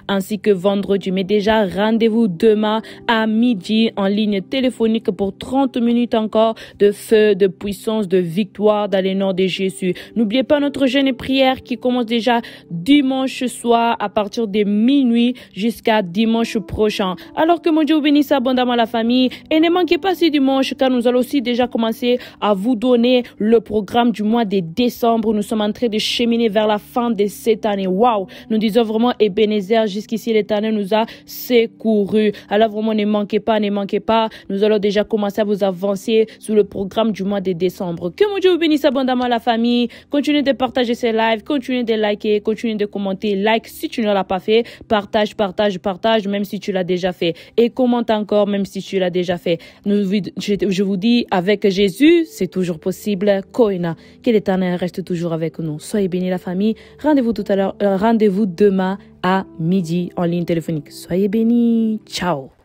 S1: ainsi que vendredi. Mais déjà, rendez-vous demain à midi en ligne téléphonique pour 30 minutes encore de feu, de puissance, de victoire dans les noms de Jésus. N'oubliez pas notre jeûne et prière qui commence déjà dimanche soir à partir de minuit jusqu'à dimanche prochain. Alors que mon Dieu vous bénisse abondamment la famille et ne manquez pas ce dimanche car nous allons aussi déjà commencer à vous donner le programme du mois de décembre. Nous sommes en train de cheminer vers la fin de cette année. Waouh! Nous disons vraiment Ebenezer, jusqu'ici l'Éternel nous a secourus. Alors vraiment ne manquez pas, ne manquez pas. Nous allons déjà commencer à vous avancer sur le programme du mois de décembre. Que mon Dieu vous bénisse abondamment la famille. Continuez de partager ces lives, continuez de liker, continuez de commenter. Like si tu ne l'as pas fait. Partage, partage, partage, même si tu l'as déjà fait. Et commente encore, même si tu l'as déjà fait. Je vous dis, avec Jésus, c'est toujours possible. Koina, que l'Éternel reste toujours avec nous. Soyez bénis la famille. Rendez-vous tout à l'heure, rendez-vous demain à midi en ligne téléphonique. Soyez bénis. Ciao.